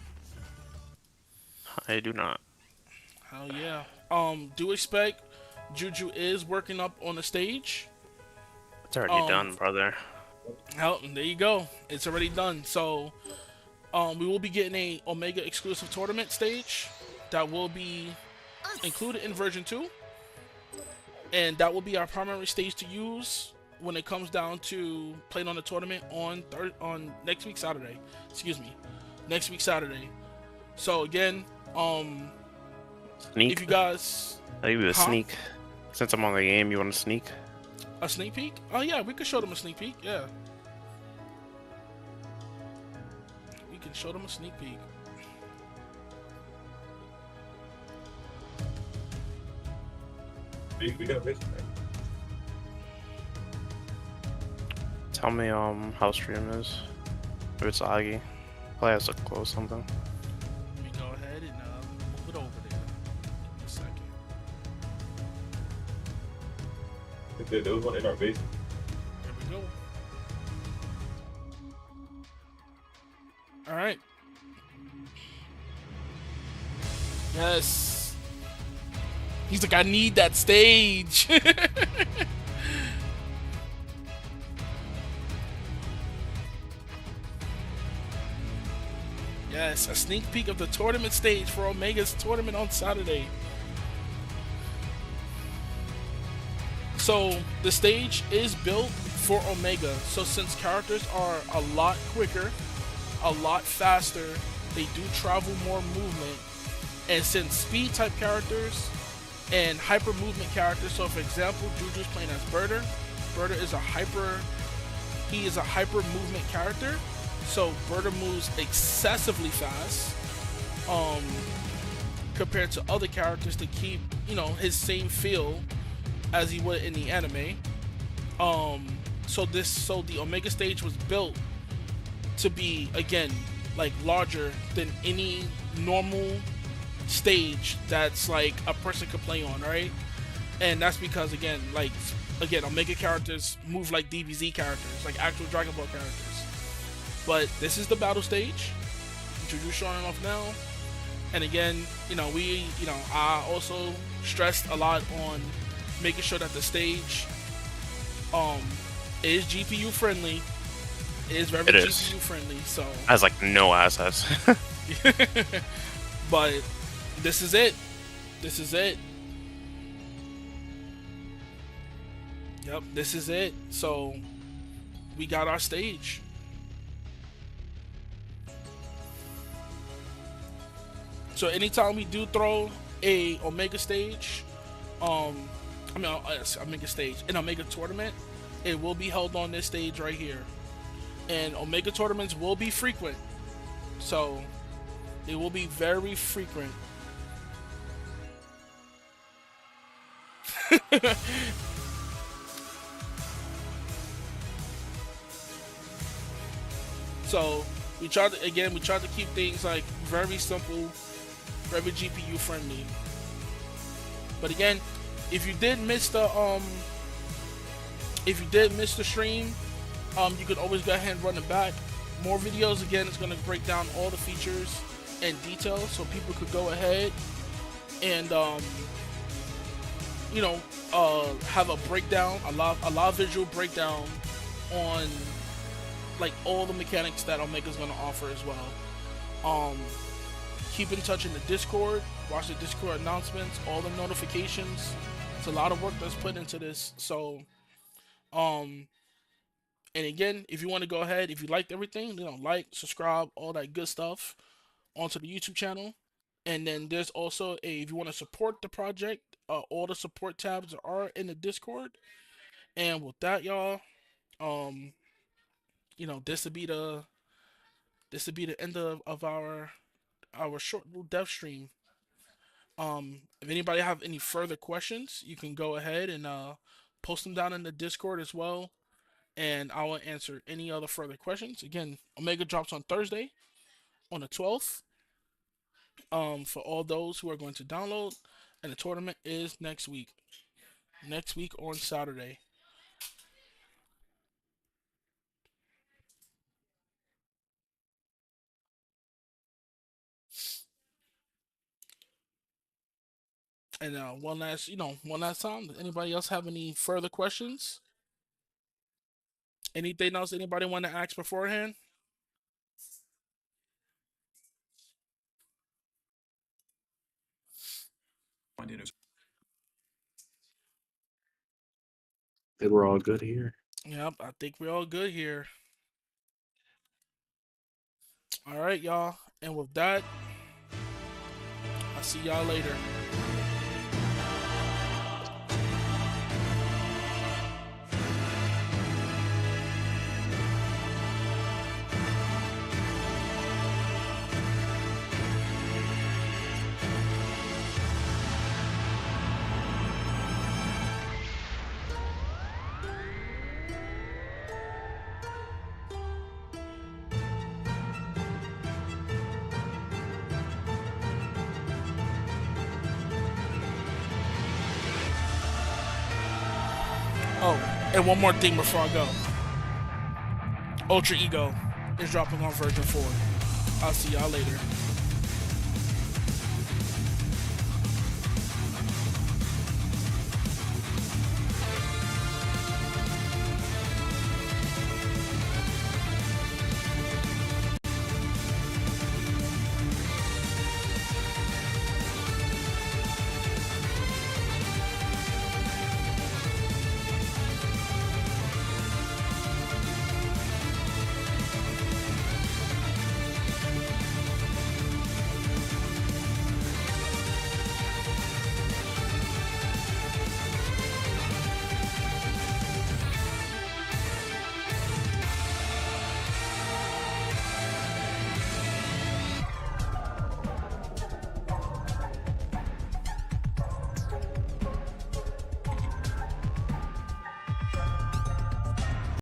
I do not. Hell yeah. Do expect Juju is working up on the stage. It's already done, brother. Hell, there you go. It's already done. So, we will be getting a Omega exclusive tournament stage that will be included in version 2. And that will be our primary stage to use when it comes down to playing on the tournament on next week Saturday. Next week Saturday. So again, sneak. If you guys, I'll give you a sneak. Since I'm on the game, you want to sneak? A sneak peek? Oh yeah, we could show them a sneak peek. Yeah, we can show them a sneak peek. We got a vision, right? Tell me how stream is. If it's laggy. Probably has to close something. Let me go ahead and move it over there. Give me a second. There was one in our basement. There we go. Alright. Yes. He's like, I need that stage. Yes, a sneak peek of the tournament stage for Omega's tournament on Saturday. So the stage is built for Omega. So since characters are a lot quicker, a lot faster, they do travel more movement, and since speed type characters and hyper movement characters, so for example, Juju's playing as Birder. Birder is a hyper movement character, so Birder moves excessively fast compared to other characters to keep, you know, his same feel as he would in the anime. So the Omega stage was built to be, again, like larger than any normal stage that's like a person could play on, right? And that's because again, Omega characters move like DBZ characters, like actual Dragon Ball characters. But this is the battle stage. Juju's showing off now. And again, I also stressed a lot on making sure that the stage is GPU friendly. It is very GPU friendly, so has like no assets. but this is it. Yep, this is it. So we got our stage. So anytime we do throw a Omega stage, Omega stage, an Omega tournament, it will be held on this stage right here. And Omega tournaments will be frequent. So it will be very frequent. So we tried to keep things like very simple, very GPU friendly. But again, if you did miss the stream, you could always go ahead and run it back. More videos, again, it's going to break down all the features and details, so people could go ahead and have a breakdown, a live visual breakdown on like all the mechanics that Omega's going to offer as well. Keep in touch in the Discord, watch the Discord announcements, all the notifications. It's a lot of work that's put into this. So and again, if you want to go ahead, if you liked everything, like, subscribe, all that good stuff onto the YouTube channel. And then there's also if you want to support the project, all the support tabs are in the Discord. And with that, y'all, this would be the end of our short little dev stream. If anybody have any further questions, you can go ahead and post them down in the Discord as well, and I will answer any other further questions. Again, Omega drops on Thursday, on the 12th, for all those who are going to download, and the tournament is next week on Saturday. And one last time, does anybody else have any further questions? Anything else anybody want to ask beforehand? I think we're all good here. Yep, I think we're all good here. All right, y'all. And with that, I'll see y'all later. Oh, and one more thing before I go. Ultra Ego is dropping on version 4. I'll see y'all later.